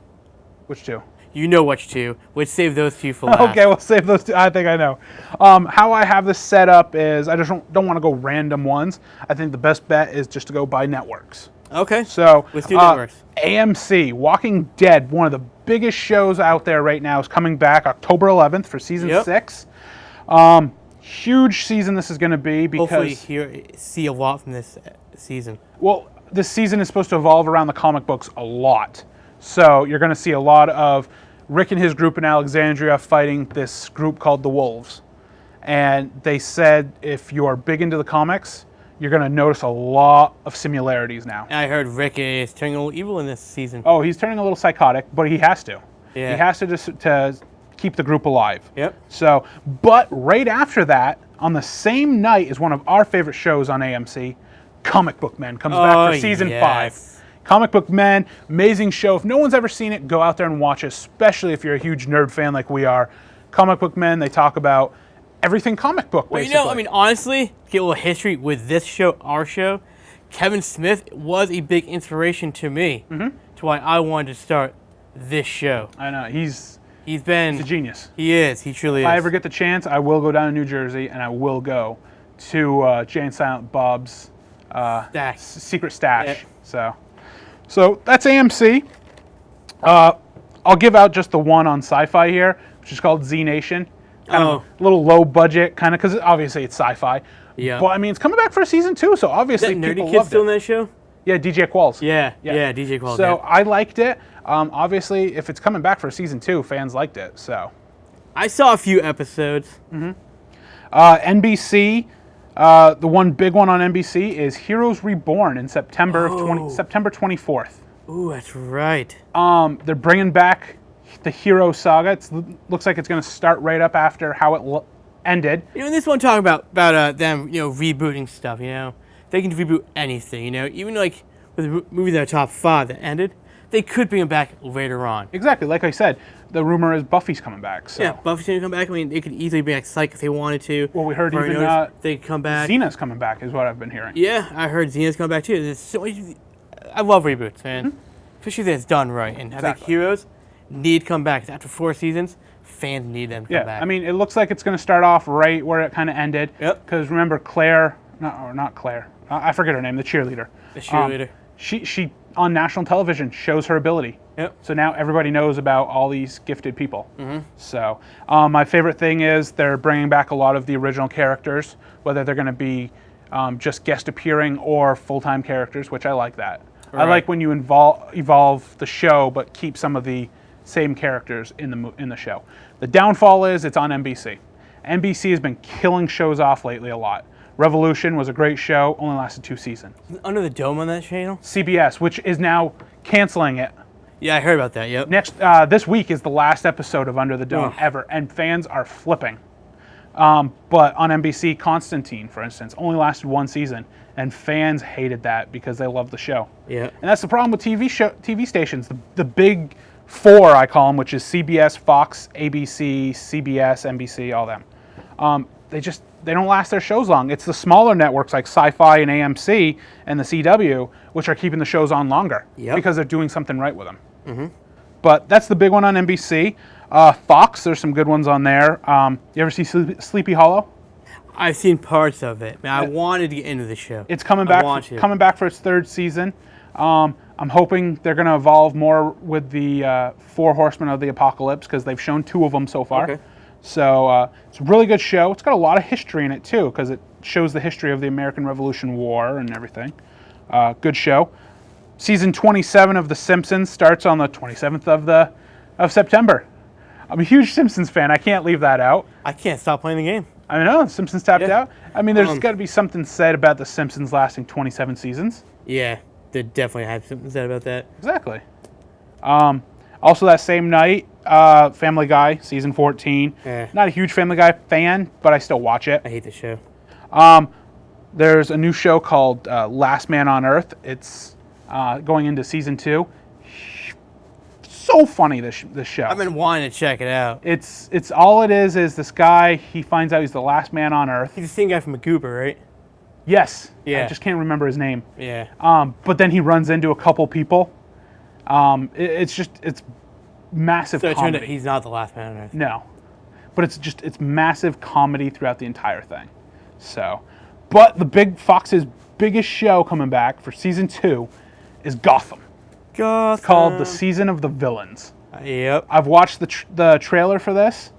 Which two?
You know which two. We'll save those two for last.
Okay, we'll save those two. I think I know. How I have this set up is I just don't want to go random ones. I think the best bet is just to go by networks.
Okay.
So
Let's do networks.
AMC, Walking Dead, one of the biggest shows out there right now, is coming back October 11th for season 6. Huge season this is going to be because
Hopefully see a lot from this season.
well, this season is supposed to evolve around the comic books a lot. So you're going to see a lot of Rick and his group in Alexandria fighting this group called the Wolves. And they said if you're big into the comics, you're going to notice a lot of similarities now.
I heard Rick is turning a little evil in this season.
Oh, he's turning a little psychotic, but he has to.
Yeah.
He has to just to keep the group alive.
Yep.
So, but right after that, on the same night is one of our favorite shows on AMC, Comic Book Men comes back for season 5. Comic Book Men, amazing show. If no one's ever seen it, go out there and watch it, especially if you're a huge nerd fan like we are. Comic Book Men, they talk about everything comic book,
Well,
basically.
you know, I mean, honestly, to get a little history with this show, our show, Kevin Smith was a big inspiration to me, to why I wanted to start this show.
I know, he's
Been
a genius.
He is. He truly is.
If I ever get the chance, I will go down to New Jersey and I will go to Jay and Silent Bob's
Stash.
secret stash.
Yep.
So that's AMC. I'll give out just the one on Sci-Fi here, which is called Z Nation. Kind of a little low budget, kind of, because obviously it's sci-fi.
Yeah.
But I mean, it's coming back for season 2, so obviously
Is that
people
Nerdy Kid
loved
still
it.
in that show?
Yeah, DJ Qualls.
Yeah, DJ Qualls.
So I liked it. Obviously, if it's coming back for season 2, fans liked it. So
I saw a few episodes.
NBC, the one big one on NBC is Heroes Reborn in September September 24th.
Ooh, that's right.
They're bringing back the Hero Saga. It looks like it's going to start right up after how it ended.
You know, this one talking about them, rebooting stuff. You know, they can reboot anything. You know, even like with the movie that are top 5 that ended, they could bring them back later on.
Exactly, like I said, the rumor is Buffy's coming back. So.
Yeah, Buffy's gonna come back. I mean, they could easily bring back Psych if they wanted to.
Well, we heard
Or
even
they could come back.
Xena's coming back, is what I've been hearing.
Yeah, I heard Xena's coming back too. There's so many, I love reboots, man. Especially if it's done right. And I think Heroes need to come back. 'Cause after 4 seasons, fans need them to come back.
I mean, it looks like it's going to start off right where it kind of ended.
Yep.
Because remember, Claire, not Claire, I forget her name, the cheerleader.
The cheerleader.
She on national television shows her ability.
Yep.
So now everybody knows about all these gifted people. So my favorite thing is they're bringing back a lot of the original characters, whether they're going to be just guest appearing or full-time characters, which I like that. I
Right.
like when you evolve the show, but keep some of the same characters in the show. The downfall is it's on NBC. NBC has been killing shows off lately a lot. Revolution was a great show, only lasted 2 seasons.
Under the Dome on that channel?
CBS, which is now canceling it.
Yeah, I heard about that. Yep.
This week is the last episode of Under the Dome
Ugh.
ever, and fans are flipping. But on NBC, Constantine, for instance, only lasted 1 season, and fans hated that because they love the show.
Yeah.
And that's the problem with TV stations. The big 4, I call them, which is CBS, Fox, ABC, CBS, NBC, all them. They don't last their shows long. It's the smaller networks like Sci-Fi and AMC and the CW which are keeping the shows on longer because they're doing something right with them. But that's the big one on NBC. Fox, there's some good ones on there. You ever see Sleepy Hollow?
I've seen parts of it. Man, I wanted to get into the show.
It's coming back. Coming back for its 3rd season. I'm hoping they're going to evolve more with the 4 Horsemen of the Apocalypse because they've shown 2 of them so far.
Okay.
So it's a really good show. It's got a lot of history in it too because it shows the history of the American Revolution War and everything. Good show. Season 27 of The Simpsons starts on the 27th of September. I'm a huge Simpsons fan. I can't leave that out.
I can't stop playing the game.
I know, The Simpsons tapped out. I mean, there's got to be something said about The Simpsons lasting 27 seasons.
Yeah, they definitely have something said about that.
Exactly. Also that same night, Family Guy, season 14. Not a huge Family Guy fan, but I still watch it.
I hate the show.
There's a new show called Last Man on Earth. It's going into season 2. so funny. This show.
I've been wanting to check it out.
It's all it is this guy. He finds out he's the last man on Earth.
He's the same guy from MacGooper, right?
Yes.
Yeah.
I just can't remember his name.
Yeah.
But then he runs into a couple people. It's massive
So it turned
comedy.
out he's not the last man on Earth.
No, but it's massive comedy throughout the entire thing. So, but Fox's biggest show coming back for season 2 is Gotham,
Gotham.
called The Season of the Villains.
Yep.
I've watched the trailer for this,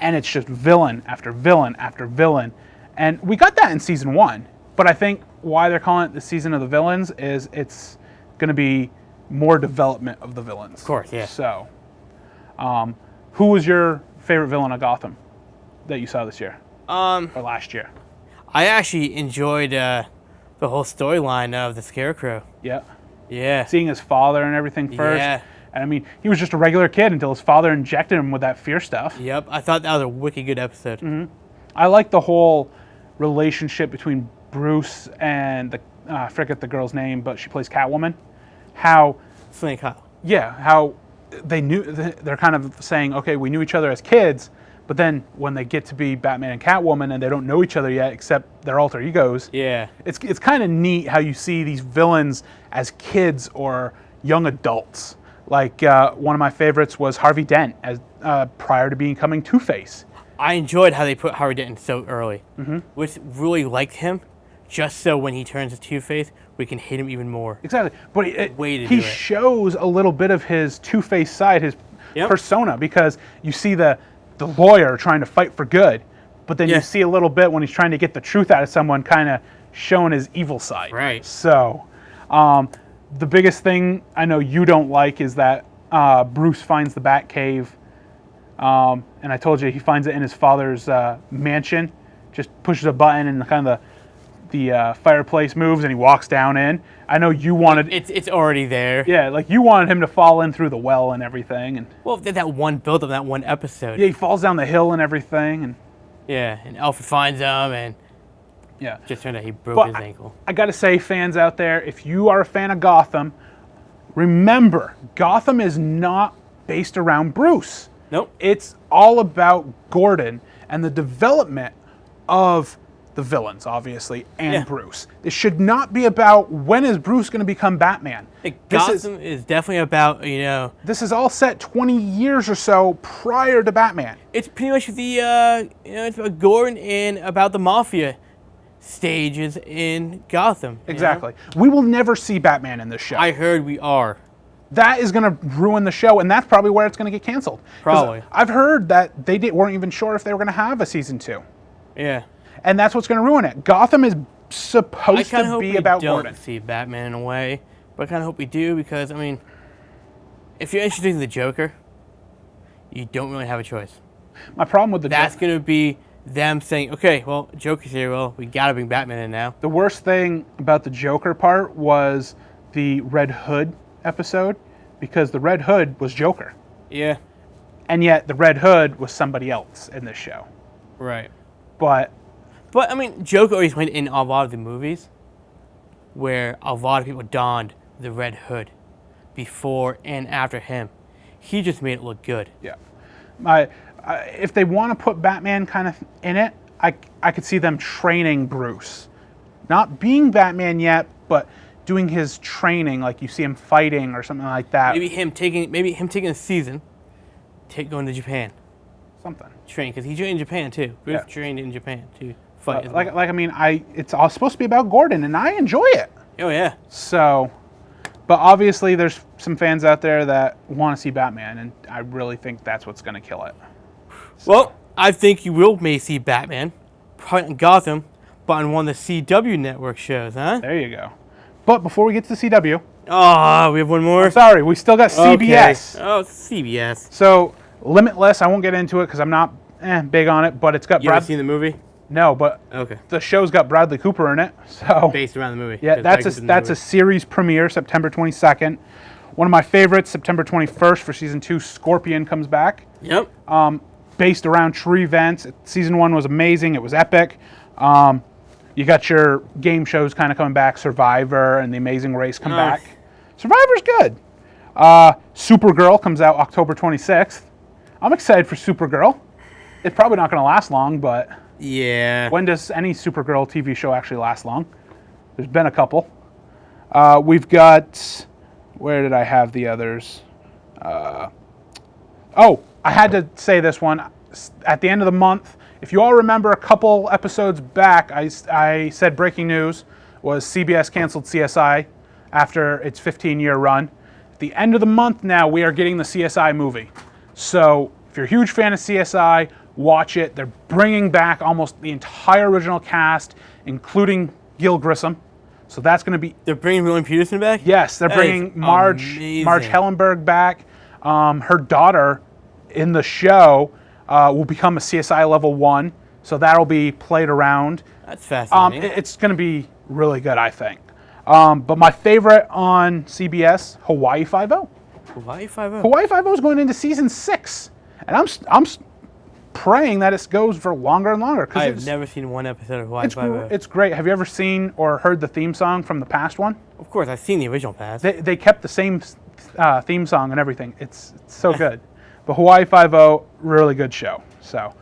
and it's just villain after villain after villain, and we got that in season 1. But I think why they're calling it The Season of the Villains is it's going to be more development of the villains.
Of course, yeah.
So, who was your favorite villain of Gotham that you saw this year or last year?
I actually enjoyed the whole storyline of the Scarecrow.
Yeah,
Yeah.
seeing his father and everything first.
Yeah.
And I mean, he was just a regular kid until his father injected him with that fear stuff.
Yep. I thought that was a wicked good episode.
Mm-hmm. I like the whole relationship between Bruce and I forget the girl's name, but she plays Catwoman. How
Selena Kyle.
how they knew, they're kind of saying, okay, we knew each other as kids, but then when they get to be Batman and Catwoman and they don't know each other yet except their alter egos,
Yeah.
it's kind of neat how you see these villains as kids or young adults. Like one of my favorites was Harvey Dent as prior to becoming Two-Face.
I enjoyed how they put Harvey Dent so early, which really liked him, just so when he turns to Two-Face, we can hate him even more.
Exactly, but
Way to
he
do it.
shows a little bit of his Two-Face side, his
Yep.
persona, because you see the lawyer trying to fight for good, but then
Yeah.
you see a little bit when he's trying to get the truth out of someone, kind of showing his evil side.
Right.
So, the biggest thing I know you don't like is that Bruce finds the Batcave, and I told you he finds it in his father's mansion. Just pushes a button and kind of the fireplace moves, and he walks down in. I know you wanted,
It's already there.
yeah, like you wanted him to fall in through the well and everything, and
Well, that one build up, that one episode.
yeah, he falls down the hill and everything, and
Yeah, and Alfred finds him, and
yeah.
just turned out he broke
But
his ankle.
I gotta say, fans out there, if you are a fan of Gotham, remember, Gotham is not based around Bruce.
Nope.
It's all about Gordon and the development of the villains, obviously, and
Yeah.
Bruce. This should not be about when is Bruce going to become Batman.
Gotham is definitely about,
This is all set 20 years or so prior to Batman.
it's pretty much it's about Gordon and about the mafia stages in Gotham. you know?
Exactly. We will never see Batman in this show.
I heard we are.
That is going to ruin the show, and that's probably where it's going to get canceled. 'Cause
Probably.
I've heard that they weren't even sure if they were going to have a season 2.
Yeah.
And that's what's going to ruin it. Gotham is
I
supposed
kind of
to
hope
be
we
about
don't
Gordon.
see Batman in a way, but I kind of hope we do because, I mean, if you're introducing the Joker, you don't really have a choice.
My problem with the
That's going to be them saying, okay, well, Joker's here, well, we got to bring Batman in now.
The worst thing about the Joker part was the Red Hood episode, because the Red Hood was Joker.
Yeah,
And yet the Red Hood was somebody else in this show.
right.
But
But, I mean, Joker always went in a lot of the movies where a lot of people donned the Red Hood before and after him. He just made it look good.
yeah, if they want to put Batman kind of in it, I could see them training Bruce. Not being Batman yet, but doing his training, like you see him fighting or something like that.
Maybe him taking a season, going to Japan,
Something.
train, because he trained in Japan too. Bruce
Yeah.
trained in Japan to fight as well.
I mean, it's all supposed to be about Gordon, and I enjoy it.
Oh, yeah.
So, but obviously there's some fans out there that want to see Batman, and I really think that's what's going to kill it.
Well, I think you may see Batman, probably in Gotham, but on one of the CW network shows, huh?
There you go. But before we get to the CW,
Oh, we have one more?
sorry, we still got CBS.
Okay. Oh, CBS.
So, Limitless, I won't get into it because I'm not big on it, but it's got
You ever seen the movie?
No, but
Okay.
the show's got Bradley Cooper in it. So,
Based around the movie.
yeah,
'cause
that's
in the
a
movie.
series premiere, September 22nd. One of my favorites, September 21st for season 2, Scorpion comes back.
Yep.
Based around true events. Season 1 was amazing. It was epic. You got your game shows kind of coming back. Survivor and The Amazing Race come
Nice.
back. Survivor's good. Supergirl comes out October 26th. I'm excited for Supergirl. It's probably not going to last long, but
Yeah.
when does any Supergirl TV show actually last long? There's been a couple. We've got, where did I have the others? Oh, I had to say this one. At the end of the month, if you all remember a couple episodes back, I said breaking news was CBS canceled CSI after its 15-year run. At the end of the month now, we are getting the CSI movie. So if you're a huge fan of CSI, watch it. They're bringing back almost the entire original cast, including Gil Grissom. So that's going to be...
They're bringing William Peterson back?
Yes, they're
That
bringing
is
Marge
amazing.
Hellenberg back. Her daughter in the show will become a CSI Level 1, so that'll be played around.
That's fascinating.
It's going to be really good, I think. But my favorite on CBS, Hawaii Five-O.
Hawaii Five-O.
Hawaii Five-O is going into season 6, and I'm praying that it goes for longer and longer.
I've never seen one episode of Hawaii Five-O.
It's great. Have you ever seen or heard the theme song from the past one?
Of course, I've seen the original past.
They kept the same theme song and everything. It's so good. But Hawaii Five-O, really good show. So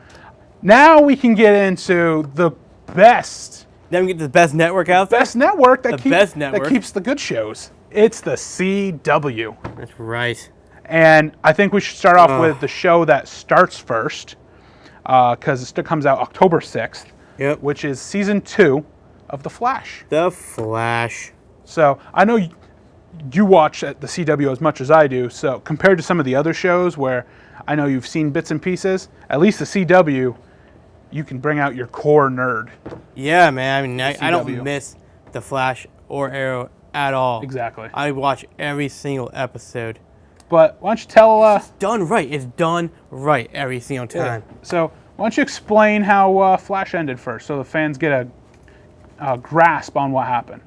now we can get into the best
Then we get the best network out there.
network that
best network.
that keeps the good shows. It's the CW.
That's right.
And I think we should start off with the show that starts first, because it still comes out October 6th,
Yep.
which is season 2 of The Flash.
The Flash.
So I know you watch the CW as much as I do, so compared to some of the other shows where I know you've seen bits and pieces, at least the CW, you can bring out your core nerd.
Yeah, man. I mean, I
CW.
don't miss The Flash or Arrow at all.
Exactly.
I watch every single episode.
But why don't you tell...
It's done right. It's done right every single time.
So why don't you explain how Flash ended first, so the fans get a grasp on what happened.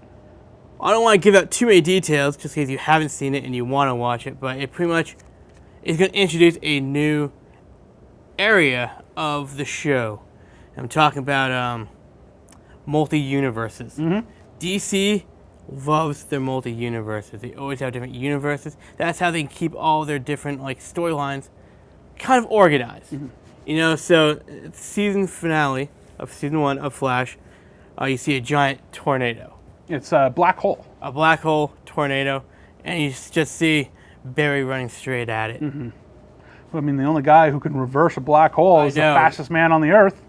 I don't want to give out too many details just in case you haven't seen it and you want to watch it, but it pretty much is going to introduce a new area of the show. I'm talking about multi-universes. DC loves their multi-universes. They always have different universes. That's how they keep all their different storylines kind of organized. You know, so season finale of season 1 of Flash, you see a giant tornado.
It's a black hole.
A black hole tornado, and you just see Barry running straight at it.
I mean, the only guy who can reverse a black hole is the
know.
fastest man on the earth.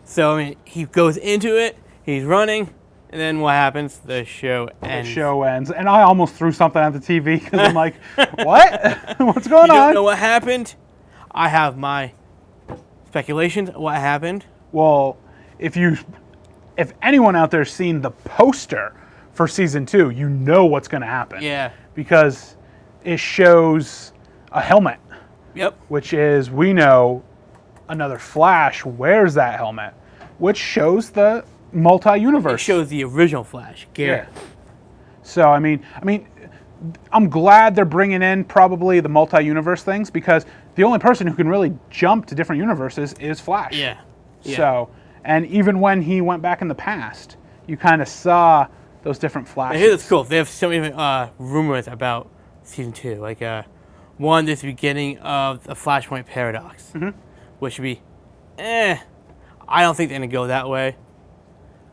So, I mean, he goes into it, he's running, and then what happens? The show ends.
The show ends. And I almost threw something at the TV because I'm like, what? What's going
You
on?
don't know what happened? I have my speculations of what happened.
Well, if anyone out there's seen the poster for season 2, you know what's going to happen.
Yeah.
Because it shows a helmet,
Yep.
which is, we know, another Flash wears that helmet, which shows the multi-universe.
It shows the original Flash, Garrett.
So, I mean, I'm glad they're bringing in probably the multi-universe things, because the only person who can really jump to different universes is Flash.
Yeah. Yeah.
So, and even when he went back in the past, you kind of saw those different
I
Flashes.
hear that's cool. They have so many rumors about season 2. Like, one, this beginning of the Flashpoint paradox, which would be, I don't think they're gonna go that way.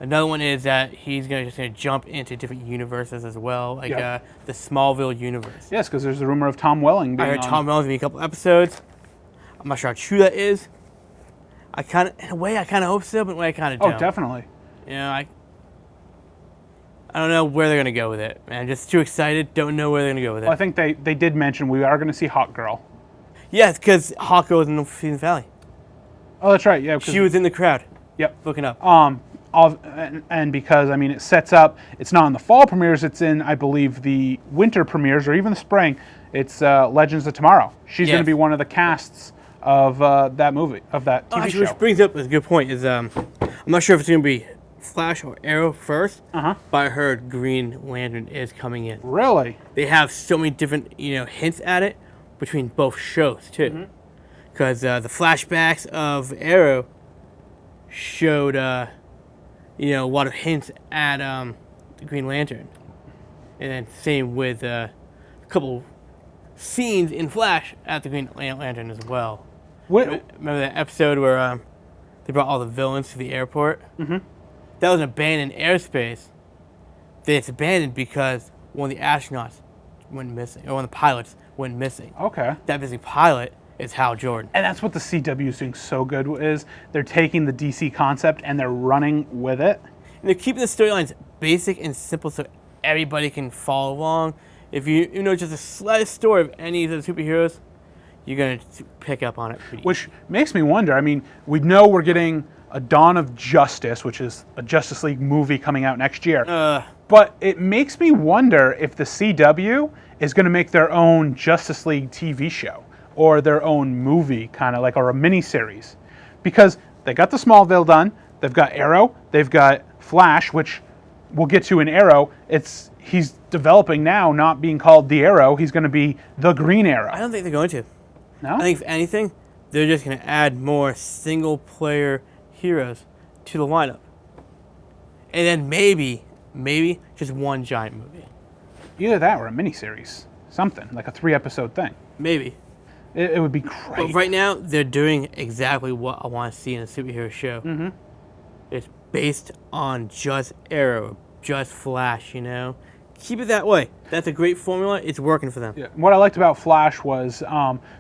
Another one is that he's just gonna jump into different universes as well, like
Yep.
the Smallville universe.
Yes, because there's the rumor of Tom Welling being
I heard
on.
Tom Welling be in a couple episodes. I'm not sure how true that is. In a way, I kind of hope so, but in a way, I kind of
Oh,
don't.
definitely.
You know, I don't know where they're gonna go with it. Man, I'm just too excited. Don't know where they're gonna go with it.
Well, I think they did mention we are going to see Hawk Girl.
Yes, because Hawk was in the season finale.
Oh, that's right. Yeah, 'cause-
She was in the crowd
Yep.
looking up.
And because, I mean, it sets up, it's not in the fall premieres, it's in, I believe, the winter premieres or even the spring. It's Legends of Tomorrow. She's going to
Yes.
be one of the casts of that movie, of that TV
Actually,
show.
which brings up a good point. Is I'm not sure if it's gonna be Flash or Arrow first,
Uh-huh.
but I heard Green Lantern is coming in.
Really?
They have so many different hints at it between both shows too, because the flashbacks of Arrow showed a lot of hints at Green Lantern, and then same with a couple scenes in Flash at the Green Lantern as well.
What,
Remember that episode where they brought all the villains to the airport? Mm-hmm. That was an abandoned airspace. It's abandoned because one of the astronauts went missing, or one of the pilots went missing.
okay.
That missing pilot is Hal Jordan.
And that's what the CW is doing so good is they're taking the DC concept and they're running with it.
And they're keeping the storylines basic and simple so everybody can follow along. If you know just the slightest story of any of the superheroes, you're going to pick up on it pretty
Which makes me wonder. I mean, we know we're getting a Dawn of Justice, which is a Justice League movie coming out next year. But it makes me wonder if the CW is going to make their own Justice League TV show or their own movie, kind of like, or a miniseries. Because they got the Smallville done, they've got Arrow, they've got Flash, which we'll get to in Arrow. He's developing now, not being called the Arrow. He's going to be the Green Arrow.
I don't think they're going to.
No?
I think if anything, they're just going to add more single-player heroes to the lineup. And then maybe just one giant movie.
Either that or a miniseries. Something, like a 3-episode thing.
Maybe.
It would be great.
But right now, they're doing exactly what I want to see in a superhero show. Mm-hmm. It's based on just Arrow, just Flash, you know? Keep it that way. That's a great formula. It's working for them.
Yeah. What I liked about Flash was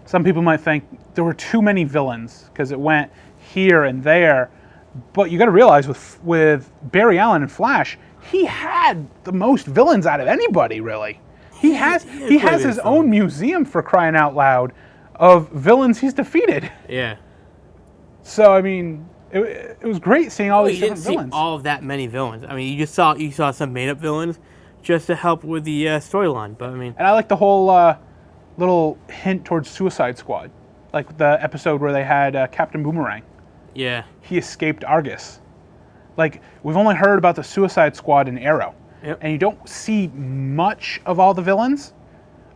some people might think there were too many villains because it went here and there. But you got to realize with Barry Allen and Flash, he had the most villains out of anybody, really. He has his own museum, for crying out loud, of villains he's defeated.
Yeah.
So I mean, it was great seeing all these
You didn't
different villains.
see all of that many villains. I mean, you saw some made-up villains just to help with the storyline. But I mean,
And I like the whole little hint towards Suicide Squad, like the episode where they had Captain Boomerang.
yeah,
He escaped Argus. Like, we've only heard about the Suicide Squad in Arrow.
Yep.
And you don't see much of all the villains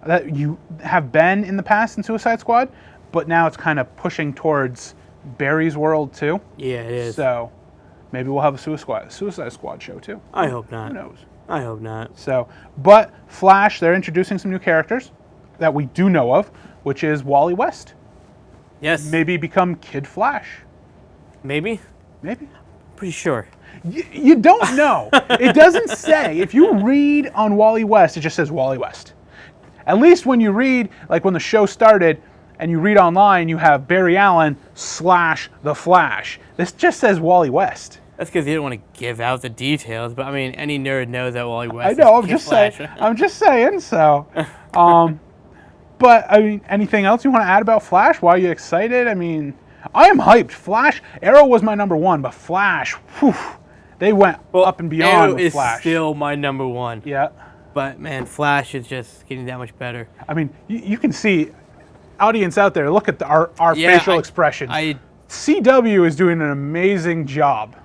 that you have been in the past in Suicide Squad, but now it's kind of pushing towards Barry's world too.
yeah, it is.
So maybe we'll have a Suicide Squad show too.
I hope not.
Who knows?
I hope not.
So, but Flash, they're introducing some new characters that we do know of, which is Wally West.
Yes,
Maybe become Kid Flash.
maybe.
Maybe.
Pretty sure.
You don't know. It doesn't say. If you read on Wally West, it just says Wally West. At least when you read, like when the show started, and you read online, you have Barry Allen / The Flash. This just says Wally West.
That's because they didn't want to give out the details. But I mean, any nerd knows that Wally West.
I know. I'm
is
just
Kid
saying.
Flash.
I'm just saying. So, but I mean, anything else you want to add about Flash? Why are you excited? I mean, I am hyped. Flash. Arrow was my number one, but Flash. Whew, they went up and beyond
Arrow
with
is
Flash.
still my number one.
Yeah.
But man, Flash is just getting that much better.
I mean, you can see, audience out there, look at our
Yeah,
facial expressions.
I
CW is doing an amazing job.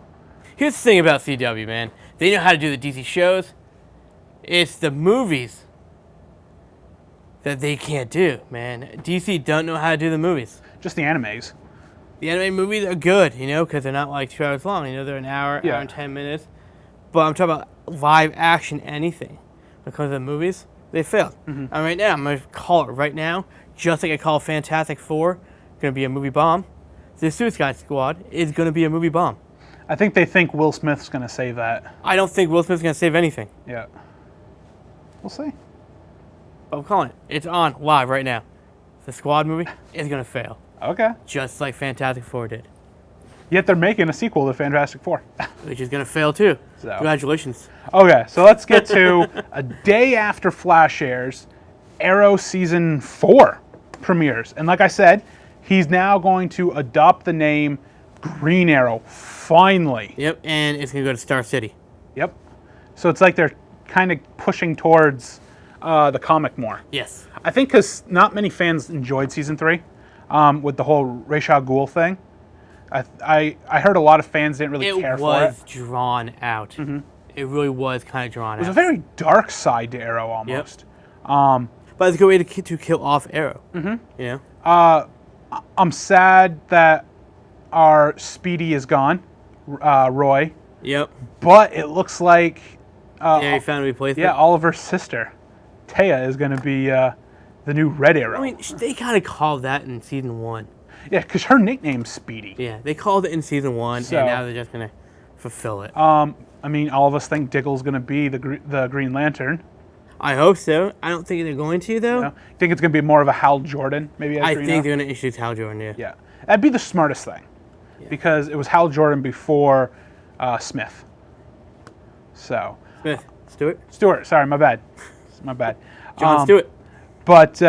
Here's the thing about CW, man. They know how to do the DC shows. It's the movies that they can't do, man. DC don't know how to do the movies.
Just the animes.
The anime movies are good, you know, because they're not like 2 hours long. You know, they're an hour,
Yeah.
hour and 10 minutes. But I'm talking about live action anything. When it comes to the movies, they failed. And right now, I'm going to call it right now, just like I call Fantastic Four going to be a movie bomb. The Suicide Squad is going to be a movie bomb.
I think they think Will Smith's going to save that.
I don't think Will Smith's going to save anything.
Yeah. We'll see.
But I'm calling it. It's on live right now. The Squad movie is going to fail,
Okay.
just like Fantastic Four did,
Yet they're making a sequel to Fantastic Four.
which is going to fail too.
So.
Congratulations.
Okay, so let's get to a day after Flash airs, Arrow Season 4 premieres. And like I said, he's now going to adopt the name Green Arrow, finally.
Yep, and it's going to go to Star City.
Yep. So it's like they're kind of pushing towards the comic more.
Yes.
I think because not many fans enjoyed Season 3 with the whole Ra's al Ghul thing. I heard a lot of fans didn't really care
It
for it.
was drawn out. It really was kind of drawn
It was a
out.
very dark side to Arrow almost.
But it's a good way to kill off Arrow. You know?
I'm sad that our Speedy is gone, Roy,
Yep.
but it looks like
Yeah, he found a replacement.
Oliver's sister, Taya, is going to be the the new Red Arrow.
I mean, they kind of called that in season 1.
Yeah, because her nickname's Speedy.
Yeah, they called it in season 1,
So-
and now they're just gonna fulfill it.
I mean, all of us think Diggle's going to be the Green Lantern.
I hope so. I don't think they're going to though.
You know? Think it's going to be more of a Hal Jordan, maybe? As
I
Green
think
Arrow?
they're gonna introduce Hal Jordan. Yeah.
Yeah, that'd be the smartest thing, because it was Hal Jordan before Smith. So
Smith, Stewart,
Stewart, sorry, my bad. My bad.
John Stewart.
But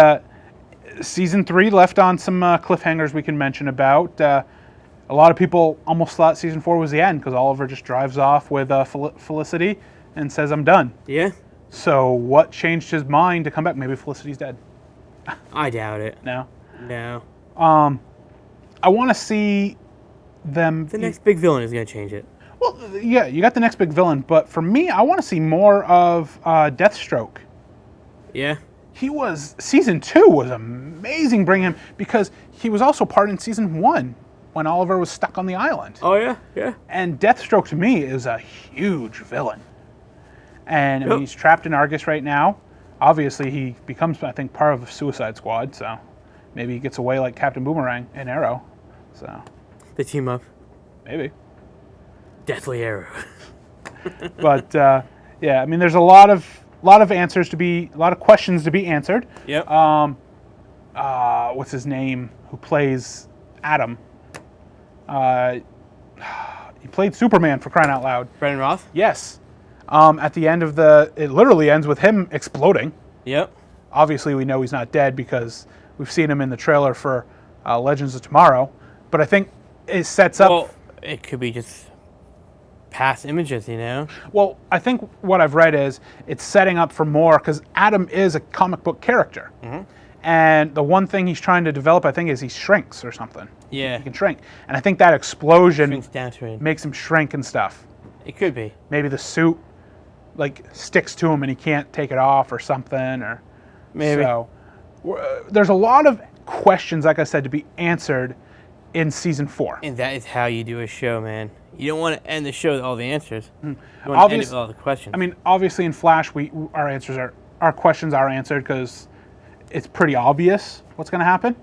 season 3 left on some cliffhangers we can mention about. A lot of people almost thought season 4 was the end because Oliver just drives off with Felicity and says, "I'm done."
Yeah.
So what changed his mind to come back? Maybe Felicity's dead.
I doubt it.
No.
No.
I want to see them.
The next big villain is gonna change it.
Well, yeah, you got the next big villain, but for me, I want to see more of Deathstroke.
Yeah.
Season 2 was amazing. Bring him because he was also part in season 1 when Oliver was stuck on the island.
Oh yeah. Yeah.
And Deathstroke to me is a huge villain. And I mean,
Yep.
he's trapped in Argus right now. Obviously, he becomes, I think, part of Suicide Squad. So maybe he gets away like Captain Boomerang and Arrow. So
The team up.
maybe.
Deathly Arrow.
But yeah, I mean, there's a lot of questions to be answered.
Yep.
What's his name? Who plays Adam? He played Superman, for crying out loud.
Brendan Roth.
Yes. At the end of it literally ends with him exploding.
Yep.
Obviously, we know he's not dead because we've seen him in the trailer for Legends of Tomorrow. But I think it sets up.
Well, it could be just past images, you know.
Well, I think what I've read is it's setting up for more because Adam is a comic book character.
Mm-hmm.
And the one thing he's trying to develop, I think, is he shrinks or something.
Yeah.
He can shrink. And I think that explosion
Shrinks down to it.
makes him shrink and stuff.
It could be.
Maybe the suit like sticks to him and he can't take it off or something. Or
Maybe.
So there's a lot of questions, like I said, to be answered in season 4.
And that is how you do a show, man. You don't want to end the show with all the answers. You want to end it with all the questions.
I mean, obviously in Flash, our questions are answered because it's pretty obvious what's going to happen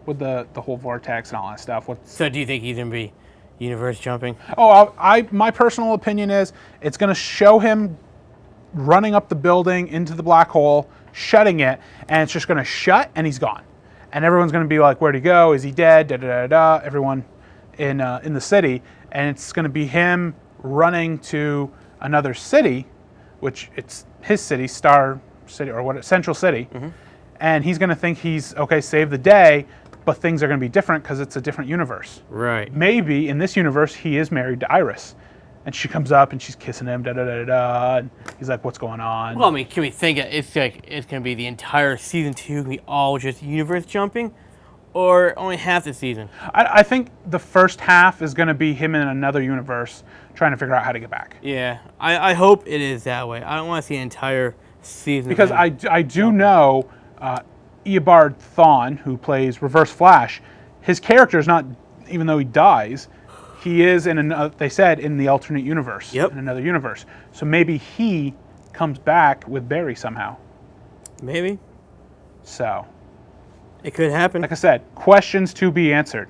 with the whole vortex and all that stuff.
So do you think he's going to be universe jumping?
Oh, my personal opinion is it's going to show him running up the building into the black hole, shutting it, and it's just going to shut and he's gone. And everyone's going to be like, where'd he go? Is he dead? Da, da, da, da. Everyone in the city. And it's going to be him running to another city, which it's his city, Star City, or Central City. Mm-hmm. And he's going to think he's, okay, saved the day, but things are going to be different because it's a different universe.
Right.
Maybe in this universe, he is married to Iris. And she comes up and she's kissing him, da da da da da. And he's like, what's going on?
Well, I mean, can we think it's going to be the entire season 2 can be all just universe jumping, or only half the season?
I think the first half is going to be him in another universe trying to figure out how to get back.
Yeah, I hope it is that way. I don't want to see an entire season.
Because I do know Eobard Thawne, who plays Reverse Flash, his character is not, even though he dies, he is they said in the alternate universe.
Yep.
In another universe. So maybe he comes back with Barry somehow.
Maybe.
So,
It could happen.
like I said, questions to be answered.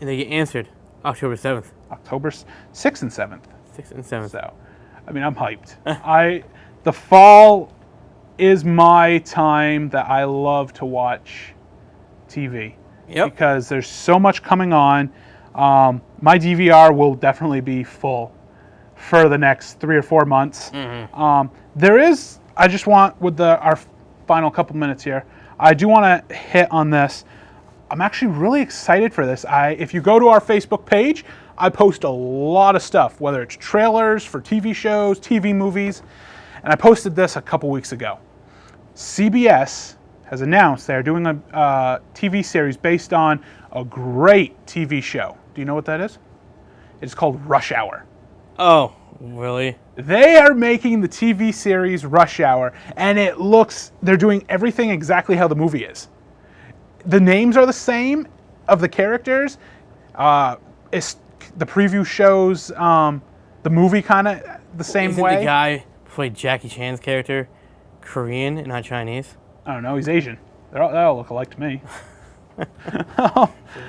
And they get answered October 7th.
October 6th and 7th.
6th and 7th.
So, I mean, I'm hyped. The fall is my time that I love to watch TV.
Yep.
Because there's so much coming on. My DVR will definitely be full for the next 3 or 4 months.
Mm-hmm.
I just want, with our final couple minutes here, I do want to hit on this. I'm actually really excited for this. If you go to our Facebook page, I post a lot of stuff, whether it's trailers for TV shows, TV movies, and I posted this a couple weeks ago. CBS has announced they're doing a TV series based on a great TV show. Do you know what that is? It's called Rush Hour.
Oh, really?
They are making the TV series Rush Hour, and they're doing everything exactly how the movie is. The names are the same of the characters. The preview shows the movie kind of the same
Isn't
way.
the guy who played Jackie Chan's character Korean and not Chinese?
I don't know, he's Asian. They all look alike to me.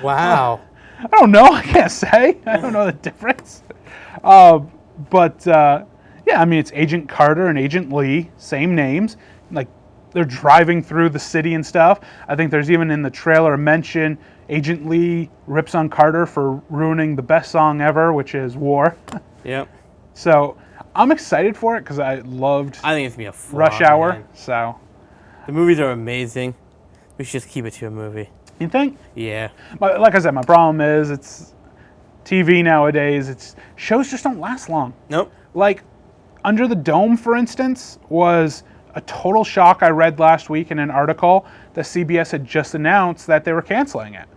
Wow.
I don't know. I can't say. I don't know the difference. Yeah, I mean, it's Agent Carter and Agent Lee, same names. Like, they're driving through the city and stuff. I think there's even in the trailer a mention Agent Lee rips on Carter for ruining the best song ever, which is War.
Yep.
So I'm excited for it because I loved
I think it's gonna be a flop,
Rush Hour.
man.
So
The movies are amazing. We should just keep it to a movie.
you think?
Yeah.
Like I said, my problem is it's TV nowadays. It's shows just don't last long.
Nope.
Like Under the Dome, for instance, was a total shock. I read last week in an article that CBS had just announced that they were canceling it.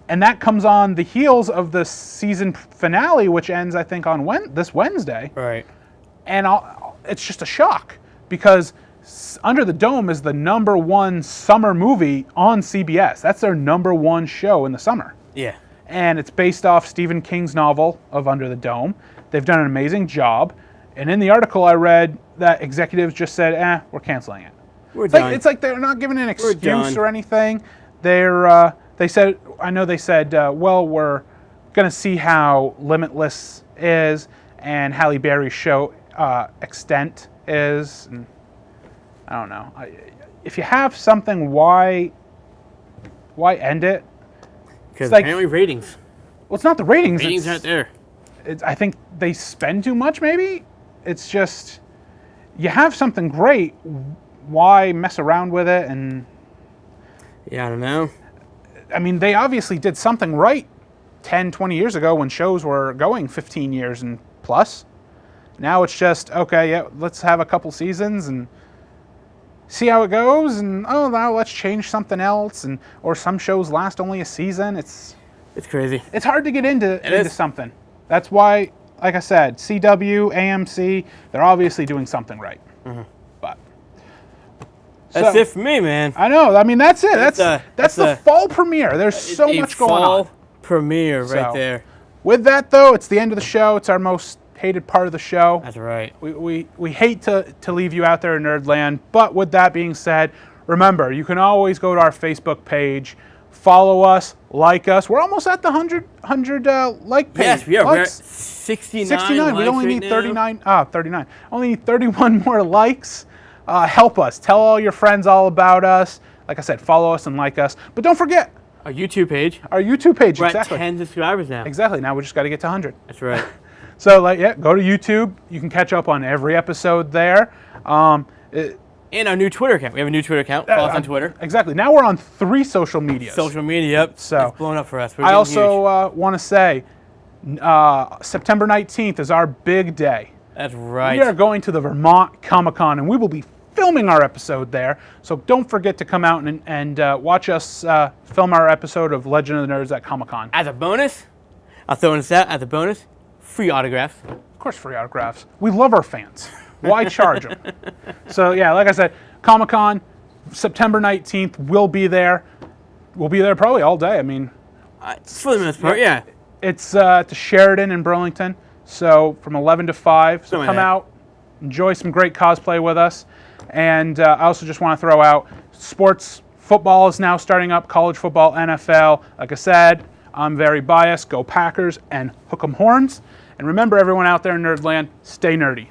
And that comes on the heels of the season finale, which ends, I think, on this Wednesday.
Right.
And it's just a shock because Under the Dome is the #1 summer movie on CBS. That's their #1 show in the summer.
Yeah.
And it's based off Stephen King's novel of Under the Dome. They've done an amazing job. And in the article I read, that executives just said, we're canceling it.
We're done.
It's like they're not giving an excuse
done.
or anything. They said, well, we're going to see how Limitless is and Halle Berry's show Extent is. And I don't know. If you have something, why end it?
Because
like-
apparently ratings.
Well, it's not the ratings.
Ratings aren't there.
I think they spend too much, maybe. It's just, you have something great, why mess around with it? And
Yeah, I don't know.
I mean, they obviously did something right 10, 20 years ago when shows were going 15 years and plus. Now it's just, okay, yeah, let's have a couple seasons and see how it goes. And, now let's change something else. Or some shows last only a season. It's
It's crazy.
hard to get into
is.
something. That's why, like I said, CW, AMC, they're obviously doing something right. But
That's it for me, man.
I know. I mean, that's it. That's
That's
the
a-
fall premiere. There's so
A
much going on.
fall premiere right
So-
there.
With that, though, it's the end of the show. It's our most hated part of the show.
That's right.
We hate to leave you out there in Nerdland, but with that being said, remember, you can always go to our Facebook page, follow us, like us. We're almost at the 100 like page.
Yes, we are. We're at
Likes.
69.
69. We
likes
only
right
need
now.
39. Only need 31 more likes. Help us. Tell all your friends all about us. Like I said, follow us and like us. But don't forget
Our YouTube page.
our YouTube page.
We're
Exactly.
at 10 subscribers now.
Exactly. Now we just got to get to 100.
That's right.
So, go to YouTube. You can catch up on every episode there.
And our new Twitter account. We have a new Twitter account. Follow us on Twitter.
Exactly. Now we're on 3 social medias.
Social media. Yep.
So-
It's blown up for us. We're
I
getting
also
huge.
want to say September 19th is our big day.
That's right.
We are going to the Vermont Comic-Con, and we will be filming our episode there. So don't forget to come out and watch us film our episode of Legend of the Nerds at Comic-Con.
As a bonus, I'll throw this out as a bonus. Free autographs.
Of course, free autographs. We love our fans. Why charge them? So, yeah, like I said, Comic-Con, September 19th, we'll be there. We'll be there probably all day. I mean,
For the most part, yeah.
it's at the Sheridan in Burlington, so from 11 to 5. So
Something
come
like that.
out, enjoy some great cosplay with us. And I also just want to throw out sports. Football is now starting up, college football, NFL. Like I said, I'm very biased. Go Packers and hook 'em horns. And remember, everyone out there in Nerdland, stay nerdy.